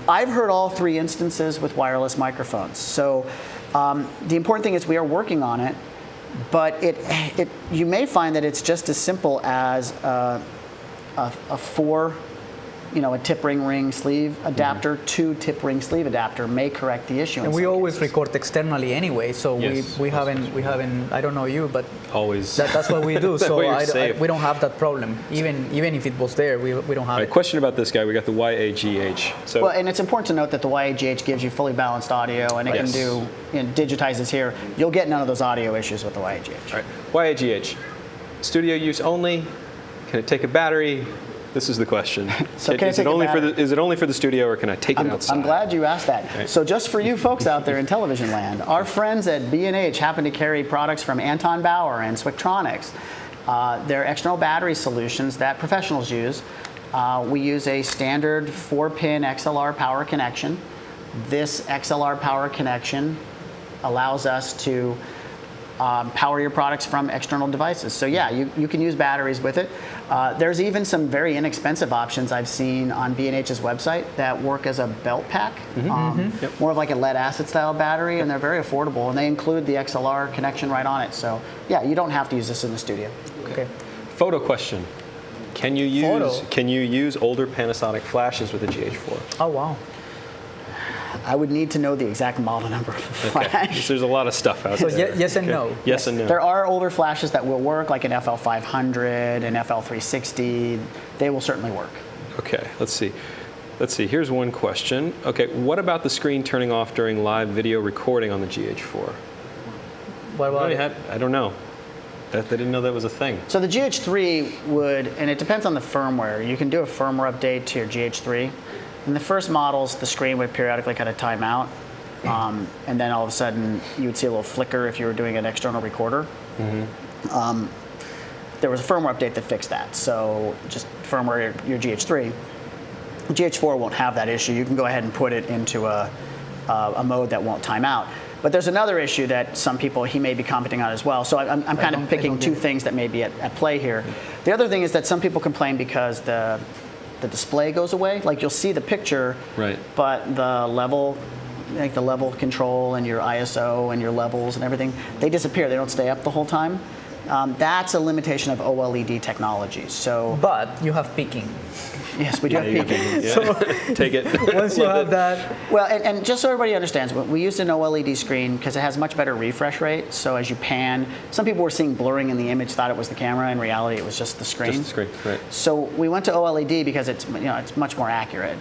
Speaker 3: I've heard all 3 instances with wireless microphones. So the important thing is we are working on it, but you may find that it's just as simple as a 4, a tip ring sleeve adapter, 2 tip ring sleeve adapter may correct the issue.
Speaker 2: And we always record externally anyway, so we haven't. I don't know you, but
Speaker 1: always
Speaker 2: that's what we do. So
Speaker 1: we
Speaker 2: don't have that problem. Even if it was there, we don't have it.
Speaker 1: Question about this guy. We got the YAGH. So
Speaker 3: well, and it's important to note that the YAGH gives you fully balanced audio, and it can do digitizes here. You'll get none of those audio issues with the YAGH.
Speaker 1: All right. YAGH, studio use only. Can it take a battery? This is the question.
Speaker 3: So
Speaker 1: is it only for the studio, or can I take it outside?
Speaker 3: I'm glad you asked that.
Speaker 1: Okay.
Speaker 3: So just for you folks out there in television land, our friends at B&H happen to carry products from Anton Bauer and Switchtronics. They're external battery solutions that professionals use. We use a standard 4-pin XLR power connection, This XLR power connection allows us to power your products from external devices. So yeah, you can use batteries with it. There's even some very inexpensive options I've seen on B&H's website that work as a belt pack, more of like a lead acid style battery, and they're very affordable, and they include the XLR connection right on it. So yeah, you don't have to use this in the studio.
Speaker 1: Okay. Photo question. Can you use older Panasonic flashes with the GH4?
Speaker 2: Oh, wow.
Speaker 3: I would need to know the exact model number of the flash.
Speaker 1: There's a lot of stuff out
Speaker 2: So
Speaker 1: there.
Speaker 2: yes and no.
Speaker 1: Yes and no.
Speaker 3: There are older flashes that will work, like an FL500 and FL360. They will certainly work.
Speaker 1: Okay, let's see. Here's one question. Okay, what about the screen turning off during live video recording on the GH4?
Speaker 2: What about it?
Speaker 1: I don't know. They didn't know that was a thing.
Speaker 3: So the GH3 would, and it depends on the firmware. You can do a firmware update to your GH3. In the first models, the screen would periodically kind of time out, and then all of a sudden you would see a little flicker if you were doing an external recorder. There was a firmware update that fixed that. So just firmware your GH3. GH4 won't have that issue. You can go ahead and put it into a mode that won't time out. But there's another issue that some people, he may be commenting on as well. So I'm kind of picking two things that may be at play here. The other thing is that some people complain because the display goes away. Like you'll see the picture,
Speaker 1: right,
Speaker 3: but the level, like the level control and your ISO and your levels and everything, they disappear. They don't stay up the whole time. That's a limitation of OLED technology. So,
Speaker 2: but you have peaking.
Speaker 3: Yes, we do have peaking.
Speaker 1: Yeah. So take it.
Speaker 2: Once you have that.
Speaker 3: Well, and just so everybody understands, we used an OLED screen because it has much better refresh rate. So as you pan, some people were seeing blurring in the image, thought it was the camera. In reality, it was just the screen.
Speaker 1: Just the screen, right.
Speaker 3: So we went to OLED because it's much more accurate,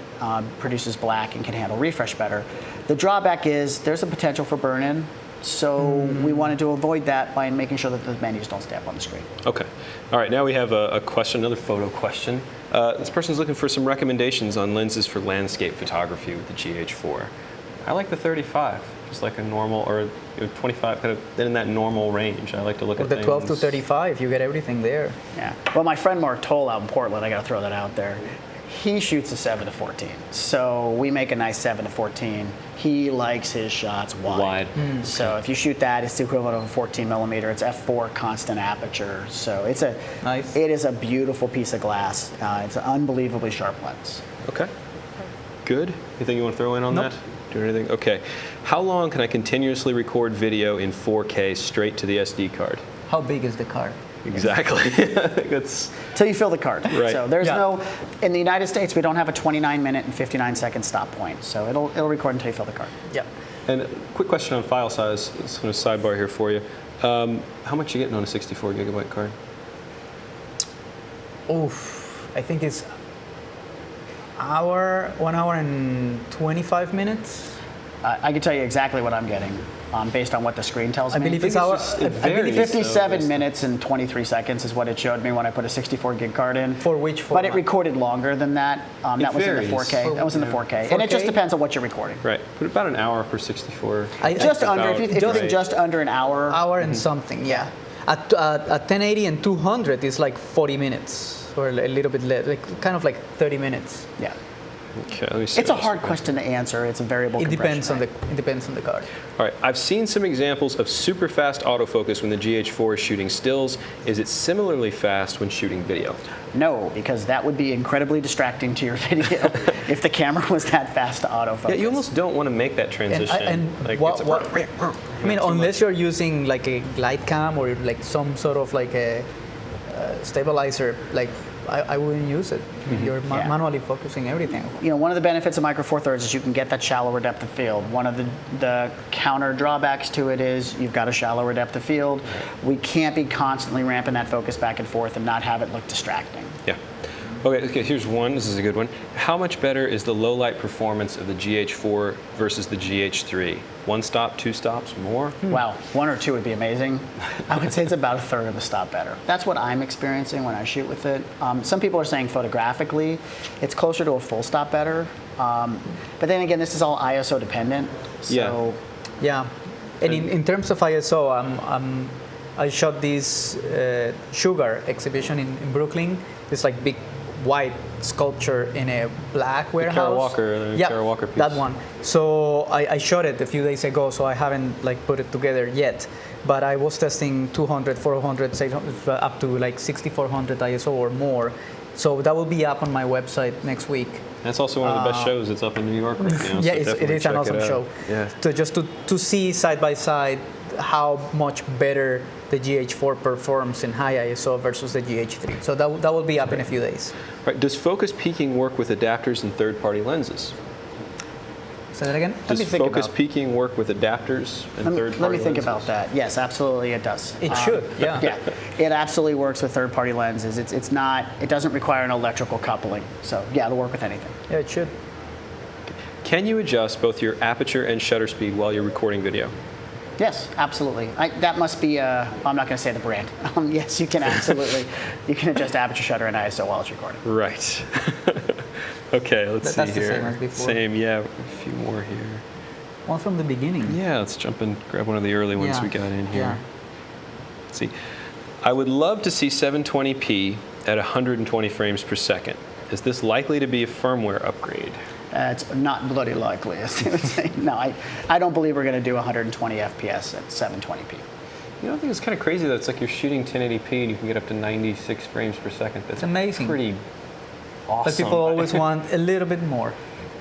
Speaker 3: produces black, and can handle refresh better. The drawback is there's a potential for burn-in. So we wanted to avoid that by making sure that the menus don't stay up on the screen.
Speaker 1: Okay. All right, now we have a question, another photo question. This person's looking for some recommendations on lenses for landscape photography with the GH4. I like the 35, just like a normal, or 25, kind of in that normal range. I like to look at
Speaker 2: the 12 to 35, you get everything there.
Speaker 3: Yeah. Well, my friend Mark Toll out in Portland, I got to throw that out there. He shoots a 7 to 14, so we make a nice 7 to 14. He likes his shots wide. So if you shoot that, it's the equivalent of a 14 millimeter. It's f4 constant aperture, so it is a beautiful piece of glass. It's an unbelievably sharp lens.
Speaker 1: Okay. Good. Anything you want to throw in on that? Do anything? Okay. How long can I continuously record video in 4K straight to the SD card?
Speaker 2: How big is the card?
Speaker 1: Exactly. I think that's
Speaker 3: till you fill the card.
Speaker 1: Right.
Speaker 3: So there's no, in the United States, we don't have a 29-minute and 59-second stop point. So it'll record until you fill the card.
Speaker 2: Yeah.
Speaker 1: And a quick question on file size. Just going to sidebar here for you. How much are you getting on a 64 gigabyte card?
Speaker 2: Oof, I think it's 1 hour and 25 minutes.
Speaker 3: I can tell you exactly what I'm getting based on what the screen tells me.
Speaker 2: I believe
Speaker 3: I believe 57 minutes and 23 seconds is what it showed me when I put a 64 gig card in.
Speaker 2: For which format?
Speaker 3: But it recorded longer than that. That was in the 4K. That was in the 4K. And it just depends on what you're recording.
Speaker 1: Right. Put about an hour per 64.
Speaker 3: Just under, if you think just under an hour.
Speaker 2: Hour and something, yeah. At 1080 and 200 is like 40 minutes or a little bit less, kind of like 30 minutes.
Speaker 3: Yeah.
Speaker 1: Okay, let me see.
Speaker 3: It's a hard question to answer. It's a variable.
Speaker 2: It depends on the card.
Speaker 1: All right, I've seen some examples of super fast autofocus when the GH4 is shooting stills. Is it similarly fast when shooting video?
Speaker 3: No, because that would be incredibly distracting to your video if the camera was that fast to autofocus.
Speaker 1: Yeah, you almost don't want to make that transition.
Speaker 2: I mean, unless you're using like a glide cam or like some sort of like a stabilizer, like I wouldn't use it. You're manually focusing everything.
Speaker 3: One of the benefits of Micro Four Thirds is you can get that shallower depth of field. One of the counter drawbacks to it is you've got a shallower depth of field. We can't be constantly ramping that focus back and forth and not have it look distracting.
Speaker 1: Yeah. Okay, here's one. This is a good one. How much better is the low light performance of the GH4 versus the GH3? 1 stop, 2 stops, more?
Speaker 3: Wow, 1 or 2 would be amazing. I would say it's about a third of a stop better. That's what I'm experiencing when I shoot with it. Some people are saying photographically, it's closer to a full stop better. But then again, this is all ISO dependent. So
Speaker 2: yeah. And in terms of ISO, I shot this Sugar exhibition in Brooklyn. It's like big white sculpture in a black warehouse.
Speaker 1: Kara Walker piece.
Speaker 2: That one. So I shot it a few days ago, so I haven't like put it together yet. But I was testing 200, 400, 600, up to like 6400 ISO or more. So that will be up on my website next week.
Speaker 1: That's also one of the best shows. It's up in New York right now.
Speaker 2: Yeah,
Speaker 1: so
Speaker 2: it is an awesome show.
Speaker 1: Yeah.
Speaker 2: So just to see side by side how much better the GH4 performs in high ISO versus the GH3. So that will be up in a few days.
Speaker 1: Right. Does focus peaking work with adapters and third-party lenses?
Speaker 2: Say that again?
Speaker 1: Does focus peaking work with adapters and third-party lenses?
Speaker 3: Let me think about that. Yes, absolutely it does.
Speaker 2: It should, yeah.
Speaker 3: Yeah, it absolutely works with third-party lenses. It's not, it doesn't require an electrical coupling. So yeah, it'll work with anything.
Speaker 2: Yeah, it should.
Speaker 1: Can you adjust both your aperture and shutter speed while you're recording video?
Speaker 3: Yes, absolutely. That must be, I'm not going to say the brand. Yes, you can absolutely. You can adjust aperture, shutter, and ISO while it's recording.
Speaker 1: Right. Okay, let's see here.
Speaker 2: That's the same as before.
Speaker 1: Same, yeah. A few more here.
Speaker 2: One from the beginning.
Speaker 1: Yeah, let's jump and grab one of the early ones we got in here.
Speaker 2: Yeah.
Speaker 1: Let's see. I would love to see 720p at 120 frames per second. Is this likely to be a firmware upgrade?
Speaker 3: It's not bloody likely, as they would say. No, I don't believe we're going to do 120 FPS at 720p.
Speaker 1: You know, I think it's kind of crazy that it's like you're shooting 1080p and you can get up to 96 frames per second. That's
Speaker 2: amazing.
Speaker 1: Pretty awesome.
Speaker 2: But people always want a little bit more.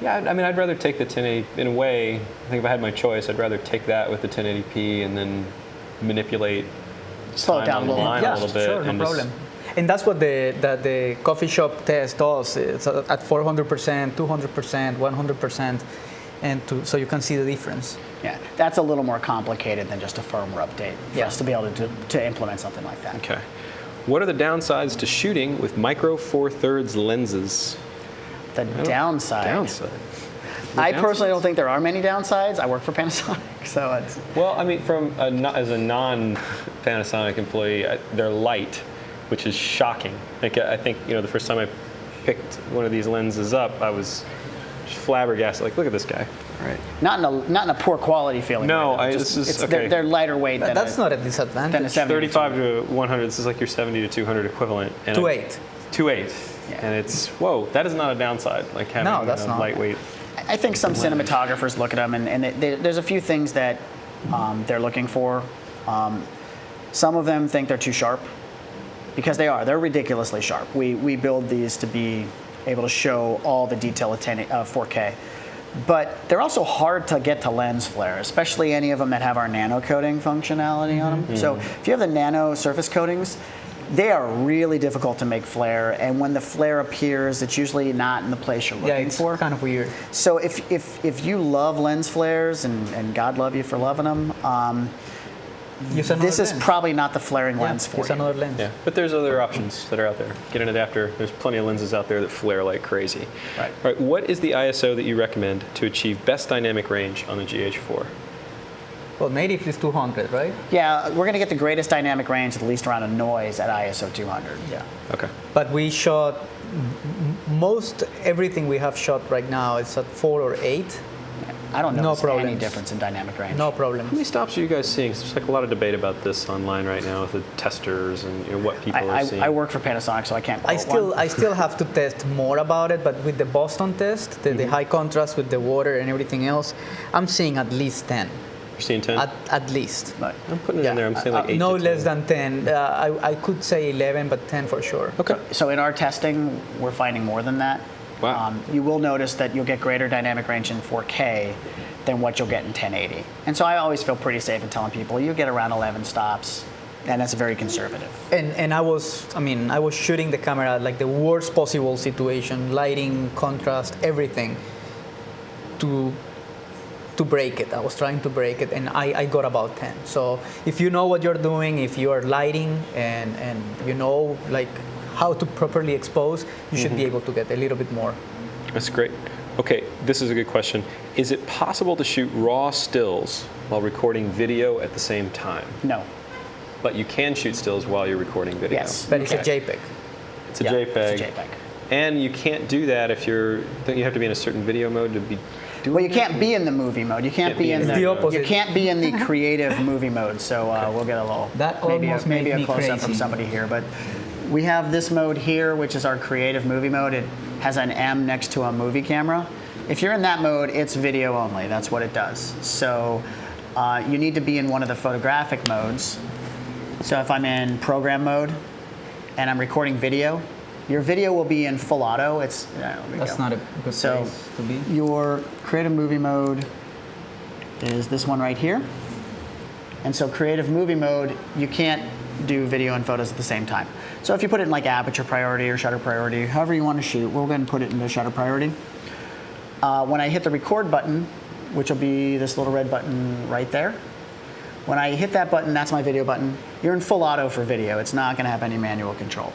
Speaker 1: Yeah, I mean, I'd rather take the 1080, in a way, I think if I had my choice, I'd rather take that with the 1080p and then manipulate
Speaker 3: Slow it down a
Speaker 1: little bit.
Speaker 2: Sure, no problem. And that's what the coffee shop test does. It's at 400%, 200%, 100%, and so you can see the difference.
Speaker 3: Yeah, that's a little more complicated than just a firmware update for us to be able to implement something like that.
Speaker 1: Okay. What are the downsides to shooting with micro four thirds lenses?
Speaker 3: The downside. I personally don't think there are many downsides. I work for Panasonic, so it's.
Speaker 1: Well, I mean, as a non-Panasonic employee, they're light, which is shocking. Like, I think, you know, the first time I picked one of these lenses up, I was just flabbergasted. Like, look at this guy. Right.
Speaker 3: Not in a poor quality feeling.
Speaker 1: No,
Speaker 3: way,
Speaker 1: this is okay.
Speaker 3: They're lighter weight.
Speaker 2: That's not a disadvantage.
Speaker 3: Than a 70
Speaker 1: 35 to 100. This is like your 70 to 200 equivalent. And
Speaker 2: 2.8.
Speaker 1: 2.8. Yeah. And it's that is not a downside. Like having
Speaker 2: not
Speaker 1: lightweight.
Speaker 3: I think some cinematographers look at them, and there's a few things that they're looking for. Some of them think they're too sharp, because they're ridiculously sharp. We build these to be able to show all the detail of 4K. But they're also hard to get to lens flare, especially any of them that have our nano coating functionality on them. Mm-hmm. So if you have the nano surface coatings, they are really difficult to make flare, and when the flare appears, it's usually not in the place you're looking for.
Speaker 2: Yeah, it's kind of weird.
Speaker 3: So if you love lens flares, and God love you for loving them, this is probably not the flaring lens for you.
Speaker 2: It's another lens.
Speaker 1: Yeah, but there's other options that are out there. Get an adapter. There's plenty of lenses out there that flare like crazy.
Speaker 3: Right.
Speaker 1: All right. What is the ISO that you recommend to achieve best dynamic range on the GH4?
Speaker 2: Well, native is 200, right?
Speaker 3: Yeah, we're going to get the greatest dynamic range, at least around a noise, at ISO 200.
Speaker 2: Yeah.
Speaker 1: Okay.
Speaker 2: But we shot most everything we have shot right now is at 4 or 8.
Speaker 3: I don't notice any difference in dynamic range.
Speaker 2: No problem.
Speaker 1: How many stops are you guys seeing? There's like a lot of debate about this online right now with the testers and what people are seeing.
Speaker 3: I work for Panasonic, so I can't quote
Speaker 2: I still have to test more about it, but with the Boston test, the high contrast with the water and everything else, I'm seeing at least 10.
Speaker 1: You're seeing 10?
Speaker 2: At least.
Speaker 3: Right.
Speaker 1: I'm putting it in there. I'm saying like 8
Speaker 2: no
Speaker 1: to 10.
Speaker 2: less than 10. I could say 11, but 10 for sure.
Speaker 1: Okay.
Speaker 3: So in our testing, we're finding more than that.
Speaker 1: Wow.
Speaker 3: You will notice that you'll get greater dynamic range in 4K than what you'll get in 1080. And so I always feel pretty safe in telling people you get around 11 stops, and that's very conservative.
Speaker 2: And I was shooting the camera at like the worst possible situation, lighting, contrast, everything, to break it. I was trying to break it, and I got about 10. So if you know what you're doing, if you are lighting and you know like how to properly expose, you should be able to get a little bit more.
Speaker 1: That's great. Okay, this is a good question. Is it possible to shoot raw stills while recording video at the same time?
Speaker 3: No.
Speaker 1: But you can shoot stills while you're recording video?
Speaker 3: Yes.
Speaker 2: But it's a JPEG.
Speaker 1: It's a JPEG.
Speaker 3: It's a JPEG.
Speaker 1: And you can't do that if you have to be in a certain video mode to be doing
Speaker 3: Well, you can't be in the movie mode. You can't be in
Speaker 2: the opposite.
Speaker 3: You can't be in the creative movie mode. So we'll get a little
Speaker 2: That almost
Speaker 3: maybe
Speaker 2: made
Speaker 3: a
Speaker 2: me
Speaker 3: close up from
Speaker 2: crazy.
Speaker 3: somebody here, but we have this mode here, which is our creative movie mode. It has an M next to a movie camera. If you're in that mode, it's video only. That's what it does. So you need to be in one of the photographic modes. So if I'm in program mode and I'm recording video, your video will be in full auto.
Speaker 2: That's not a good place to be.
Speaker 3: Your creative movie mode is this one right here. And so creative movie mode, you can't do video and photos at the same time. So if you put it in like aperture priority or shutter priority, however you want to shoot, we'll go ahead and put it into shutter priority. When I hit the record button, which will be this little red button right there, when I hit that button, that's my video button. You're in full auto for video. It's not going to have any manual control.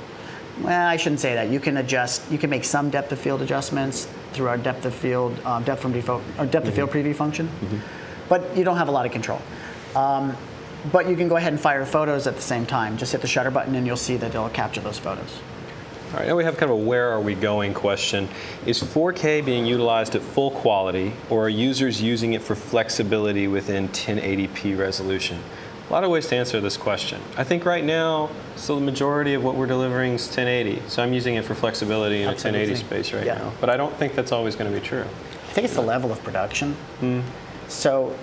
Speaker 3: Well, I shouldn't say that. You can adjust. You can make some depth of field adjustments through our depth of field depth of field preview function, but you don't have a lot of control. But you can go ahead and fire photos at the same time. Just hit the shutter button, and you'll see that it'll capture those photos.
Speaker 1: All right, now we have kind of a where are we going question. Is 4K being utilized at full quality, or are users using it for flexibility within 1080p resolution? A lot of ways to answer this question. I think right now, still the majority of what we're delivering is 1080. So I'm using it for flexibility in a 1080 space right now. But I don't think that's always going to be true.
Speaker 3: I think it's the level of production. So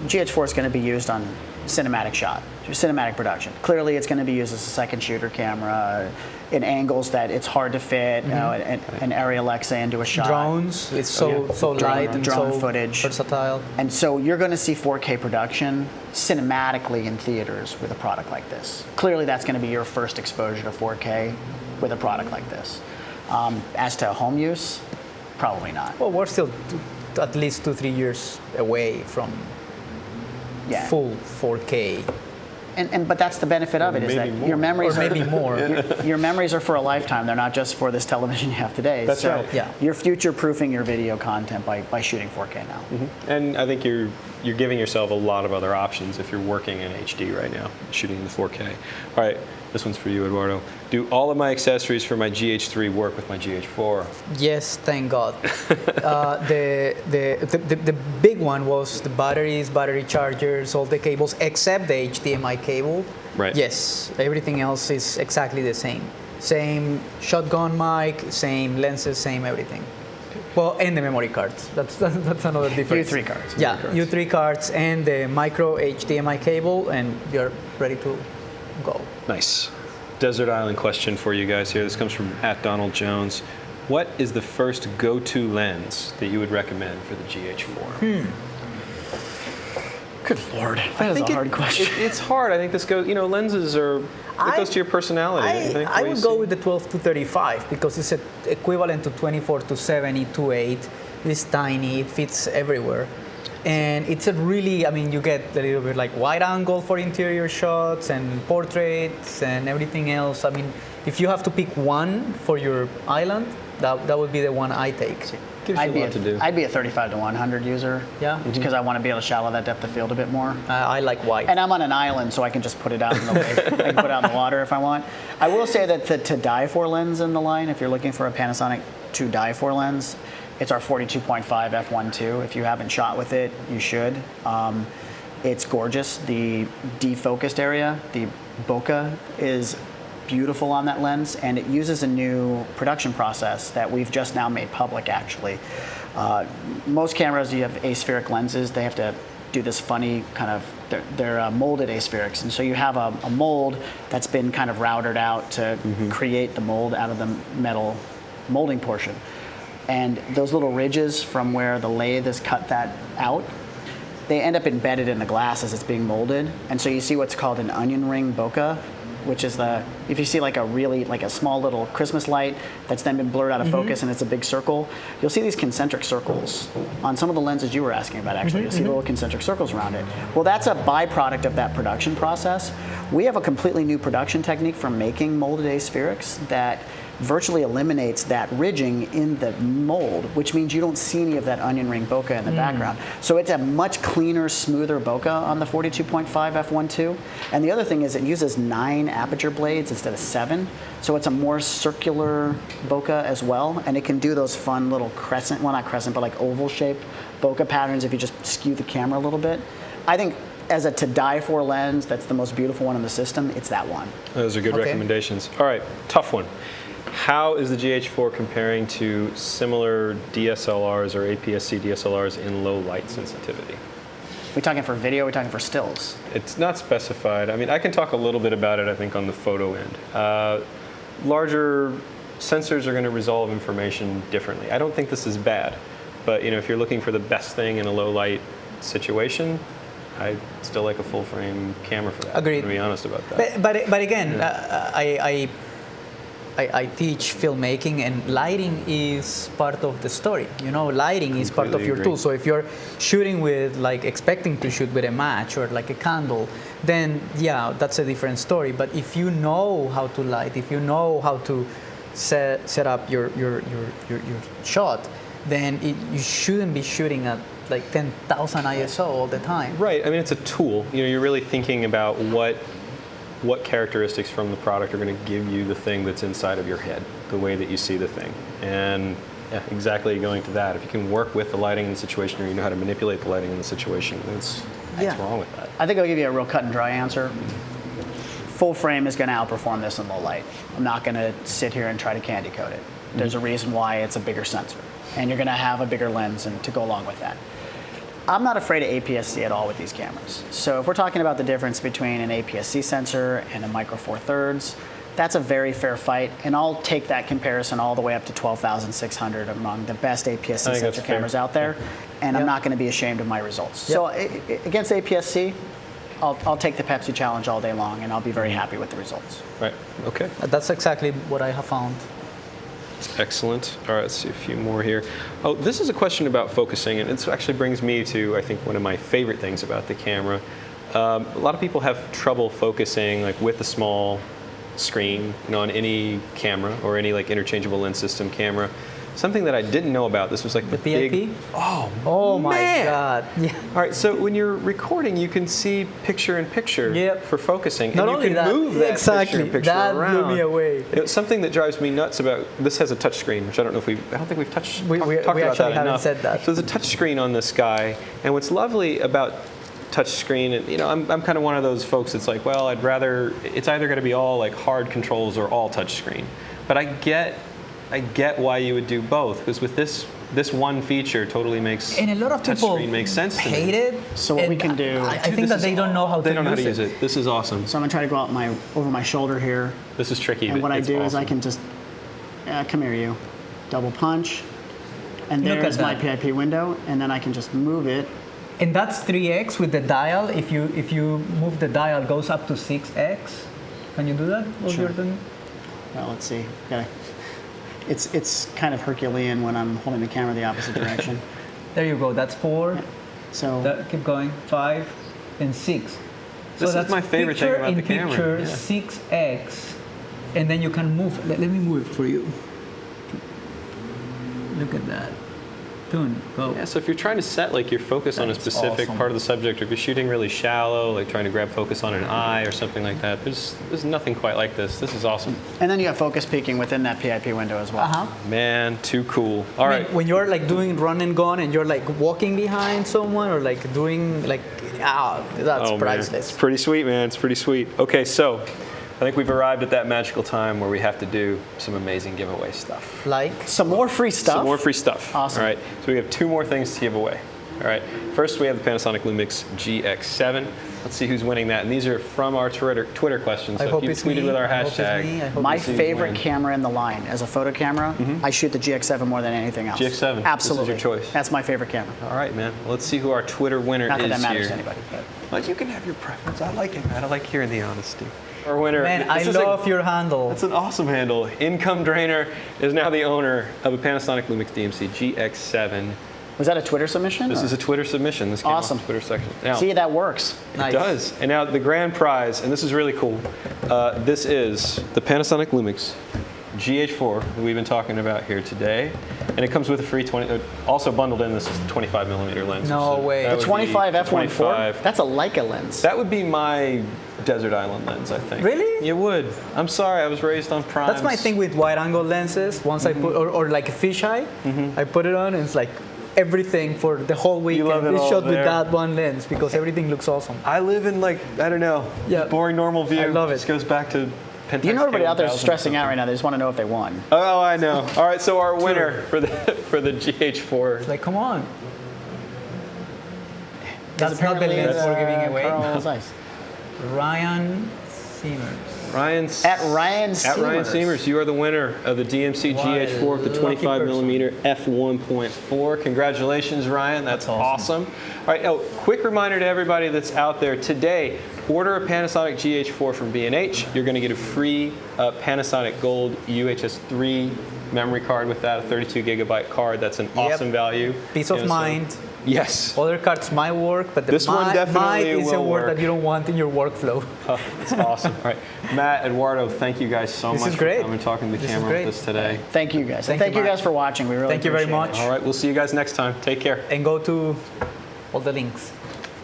Speaker 3: GH4 is going to be used on cinematic shot, cinematic production. Clearly, it's going to be used as a second shooter camera in angles that it's hard to fit, an Arri Alexa into a shot.
Speaker 2: Drones, it's so light and
Speaker 3: drone
Speaker 2: so
Speaker 3: footage.
Speaker 2: versatile.
Speaker 3: And so you're going to see 4K production cinematically in theaters with a product like this. Clearly, that's going to be your first exposure to 4K with a product like this. As to home use, probably not.
Speaker 2: Well, we're still at least 2-3 years away from full 4K.
Speaker 3: But that's the benefit of it, is that your memories
Speaker 2: or maybe more.
Speaker 3: Your memories are for a lifetime. They're not just for this television you have today.
Speaker 1: That's right.
Speaker 2: Yeah.
Speaker 3: You're future-proofing your video content by shooting 4K now.
Speaker 1: And I think you're giving yourself a lot of other options if you're working in HD right now, shooting in the 4K. All right, this one's for you, Eduardo. Do all of my accessories for my GH3 work with my GH4?
Speaker 2: Yes, thank God. The big one was the batteries, battery chargers, all the cables except the HDMI cable.
Speaker 1: Right.
Speaker 2: Yes, everything else is exactly the same. Same shotgun mic, same lenses, same everything. Well, and the memory cards. That's another difference.
Speaker 3: U3 cards.
Speaker 2: Yeah, U3 cards and the micro HDMI cable, and you're ready to go.
Speaker 1: Nice. Desert Island question for you guys here. This comes from @DonaldJones. What is the first go-to lens that you would recommend for the GH4?
Speaker 3: Good Lord, that is a hard question.
Speaker 1: It's hard. I think this goes, lenses are, it goes to your personality.
Speaker 2: I would go with the 12-35 because it's equivalent to 24-70, 2.8. It's tiny, it fits everywhere. And it's a really, you get a little bit like wide angle for interior shots and portraits and everything else. If you have to pick one for your island, that would be the one I take.
Speaker 3: I'd be a 35-100 user.
Speaker 2: Yeah.
Speaker 3: Because I want to be able to shallow that depth of field a bit more.
Speaker 2: I like wide.
Speaker 3: And I'm on an island, so I can just put it out in the lake. I can put it out in the water if I want. I will say that the to die for lens in the line, if you're looking for a Panasonic to die for lens, it's our 42.5 f1.2. If you haven't shot with it, you should. It's gorgeous. The defocused area, the bokeh, is beautiful on that lens, and it uses a new production process that we've just now made public, actually. Most cameras, you have aspheric lenses. They have to do this funny kind of, they're molded aspherics. And so you have a mold that's been kind of routed out to create the mold out of the metal molding portion. And those little ridges from where the lathe has cut that out, they end up embedded in the glass as it's being molded. And so you see what's called an onion ring bokeh, which is if you see like a small little Christmas light that's then been blurred out of focus and it's a big circle, you'll see these concentric circles on some of the lenses you were asking about, actually. You'll see little concentric circles around it. Well, that's a byproduct of that production process. We have a completely new production technique for making molded aspherics that virtually eliminates that ridging in the mold, which means you don't see any of that onion ring bokeh in the background. So it's a much cleaner, smoother bokeh on the 42.5 f1.2. And the other thing is it uses 9 aperture blades instead of 7. So it's a more circular bokeh as well. And it can do those fun little crescent, well, not crescent, but like oval shaped bokeh patterns if you just skew the camera a little bit. I think as a to-die-for lens, that's the most beautiful one in the system, it's that one.
Speaker 1: Those are good recommendations. All right, tough one. How is the GH4 comparing to similar DSLRs or APS-C DSLRs in low light sensitivity?
Speaker 3: We talking for video, we talking for stills?
Speaker 1: It's not specified. I mean, I can talk a little bit about it, I think, on the photo end. Larger sensors are going to resolve information differently. I don't think this is bad, but if you're looking for the best thing in a low light situation, I still like a full frame camera for that.
Speaker 2: Agreed.
Speaker 1: To be honest about that.
Speaker 2: But again, I teach filmmaking, and lighting is part of the story. Lighting is part of your tool. So if you're shooting with, expecting to shoot with a match or like a candle, then yeah, that's a different story. But if you know how to light, if you know how to set up your shot, then you shouldn't be shooting at 10,000 ISO all the time.
Speaker 1: Right. I mean, it's a tool. You're really thinking about what characteristics from the product are going to give you the thing that's inside of your head, the way that you see the thing. And yeah, exactly going to that. If you can work with the lighting in the situation, or you know how to manipulate the lighting in the situation, what's wrong with that?
Speaker 3: I think I'll give you a real cut and dry answer. Full frame is going to outperform this in low light. I'm not going to sit here and try to candy coat it. There's a reason why it's a bigger sensor, and you're going to have a bigger lens and to go along with that. I'm not afraid of APS-C at all with these cameras. So if we're talking about the difference between an APS-C sensor and a Micro Four Thirds, that's a very fair fight, and I'll take that comparison all the way up to 12,600 among the best APS-C sensor cameras out there, and I'm not going to be ashamed of my results. So against APS-C, I'll take the Pepsi challenge all day long, and I'll be very happy with the results.
Speaker 1: Right. Okay.
Speaker 2: That's exactly what I have found.
Speaker 1: Excellent. All right, let's see a few more here. Oh, this is a question about focusing, and it actually brings me to, I think, one of my favorite things about the camera. A lot of people have trouble focusing with a small screen on any camera or any interchangeable lens system camera. Something that I didn't know about, this was the
Speaker 2: PIP?
Speaker 1: big...
Speaker 2: Oh my God. Yeah.
Speaker 1: All right, so when you're recording, you can see picture-in-picture for focusing.
Speaker 2: Not
Speaker 1: and
Speaker 2: only
Speaker 1: you can move that picture-in-picture
Speaker 2: that
Speaker 1: around.
Speaker 2: blew me away.
Speaker 1: Something that drives me nuts about... This has a touch screen, which I don't know if I don't think we've talked
Speaker 2: we
Speaker 1: about
Speaker 2: actually
Speaker 1: that
Speaker 2: haven't
Speaker 1: enough.
Speaker 2: said that.
Speaker 1: So there's a touch screen on this guy, and what's lovely about touch screen, and I'm kind of one of those folks that's well, I'd rather... It's either going to be all hard controls or all touch screen. But I get why you would do both, because with this one feature totally makes
Speaker 2: and a lot of people
Speaker 1: makes sense
Speaker 2: hate
Speaker 1: to me.
Speaker 2: it.
Speaker 3: So what we can do...
Speaker 2: I think that they don't know how to use it.
Speaker 1: This is awesome.
Speaker 3: So I'm going to try to go out over my shoulder here.
Speaker 1: This is tricky.
Speaker 3: And what I do is I can just... come here, you. Double punch. And there's my PIP window. And then I can just move it.
Speaker 2: And that's 3x with the dial. If you move the dial, it goes up to 6x. Can you do that?
Speaker 3: Sure. Well, let's see. It's kind of Herculean when I'm holding the camera the opposite direction.
Speaker 2: There you go. That's 4.
Speaker 3: So
Speaker 2: keep going. 5 and 6.
Speaker 1: This is my favorite thing about the camera.
Speaker 2: Picture 6x, and then you can move. Let me move it for you. Look at that. Tune, go.
Speaker 1: Yeah, so if you're trying to set your focus on a specific part of the subject, or if you're shooting really shallow, trying to grab focus on an eye or something like that, there's nothing quite like this. This is awesome.
Speaker 3: And then you have focus peaking within that PIP window as well.
Speaker 1: Man, too cool. All right.
Speaker 2: When you're doing run and gun, and you're walking behind someone, or doing that's priceless.
Speaker 1: Man. It's pretty sweet, man. It's pretty sweet. Okay, so I think we've arrived at that magical time where we have to do some amazing giveaway stuff.
Speaker 3: Some more free stuff?
Speaker 1: Some more free stuff.
Speaker 3: Awesome.
Speaker 1: All right, so we have 2 more things to give away. All right, first we have the Panasonic Lumix GX7. Let's see who's winning that. And these are from our Twitter questions. So if you tweeted with our hashtag.
Speaker 3: My favorite camera in the line as a photo camera, I shoot the GX7 more than anything else.
Speaker 1: GX7.
Speaker 3: Absolutely.
Speaker 1: This is your choice.
Speaker 3: That's my favorite camera.
Speaker 1: All right, man. Well, let's see who our Twitter winner is here.
Speaker 3: Not that matters to anybody.
Speaker 1: Well, you can have your preference. I like it, man. I like hearing the honesty. Our winner.
Speaker 2: Man, I love your handle.
Speaker 1: That's an awesome handle. Income Drainer is now the owner of a Panasonic Lumix DMC GX7.
Speaker 3: Was that a Twitter submission?
Speaker 1: This is a Twitter submission. This came off the Twitter section. Now,
Speaker 3: see, that works.
Speaker 1: It does. And now the grand prize, and this is really cool. This is the Panasonic Lumix GH4 that we've been talking about here today. And it comes with a free 20, also bundled in, this is the 25 millimeter lens.
Speaker 2: No way.
Speaker 3: The 25 f1.4? That's a Leica lens.
Speaker 1: That would be my desert island lens, I think.
Speaker 2: Really?
Speaker 1: It would. I'm sorry, I was raised on primes.
Speaker 2: That's my thing with wide angle lenses. Once I put, or like a fisheye, I put it on and it's everything for the whole weekend.
Speaker 1: love it
Speaker 2: This
Speaker 1: all
Speaker 2: shot with
Speaker 1: there.
Speaker 2: that one lens because everything looks awesome.
Speaker 1: I live in like, I don't know,
Speaker 2: Yeah.
Speaker 1: boring normal view.
Speaker 2: I love it.
Speaker 1: Just goes back to Pentax
Speaker 3: You know everybody out there is
Speaker 1: K1000
Speaker 3: stressing out
Speaker 1: or
Speaker 3: right now. They just want to know if they won.
Speaker 1: something. Oh, I know. All right, so our winner for the GH4.
Speaker 2: Like, come on. That's not the
Speaker 3: Apparently,
Speaker 2: lens we're giving away.
Speaker 3: Carl Zeiss.
Speaker 2: Ryan Siemers.
Speaker 3: At Ryan Siemers.
Speaker 1: At Ryan Siemers, you are the winner of the DMC
Speaker 2: What
Speaker 1: GH4 with the
Speaker 2: a
Speaker 1: 25
Speaker 2: lucky
Speaker 1: millimeter f1.4. Congratulations, Ryan. That's
Speaker 2: awesome.
Speaker 1: All right, oh, quick reminder to everybody that's out there today. Order a Panasonic GH4 from B&H. You're going to get a free Panasonic Gold UHS 3 memory card with that, a 32 gigabyte card. That's an awesome value.
Speaker 2: Peace
Speaker 1: You
Speaker 2: of
Speaker 1: know, so-
Speaker 2: mind.
Speaker 1: Yes.
Speaker 2: Other cards might work, but
Speaker 1: This one definitely
Speaker 2: might is a
Speaker 1: will
Speaker 2: word
Speaker 1: work.
Speaker 2: that you don't want in your workflow.
Speaker 1: Oh, that's awesome. All right, Matt, Eduardo, thank you guys so
Speaker 2: This
Speaker 1: much
Speaker 2: is great.
Speaker 1: for coming and talking to the
Speaker 2: This is
Speaker 1: camera
Speaker 2: great.
Speaker 1: with us today.
Speaker 3: Thank you guys.
Speaker 2: Thank
Speaker 3: Thank
Speaker 2: you,
Speaker 3: you guys
Speaker 2: Mark.
Speaker 3: for watching. We really
Speaker 2: Thank you very
Speaker 3: appreciate
Speaker 2: much.
Speaker 1: All right, we'll see you guys next time. Take care.
Speaker 2: And go to all the links.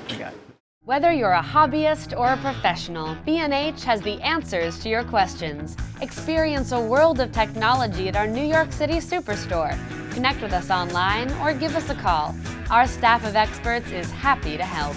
Speaker 3: it. You got it.
Speaker 4: Whether you're a hobbyist or a professional, B&H has the answers to your questions. Experience a world of technology at our New York City Superstore. Connect with us online or give us a call. Our staff of experts is happy to help.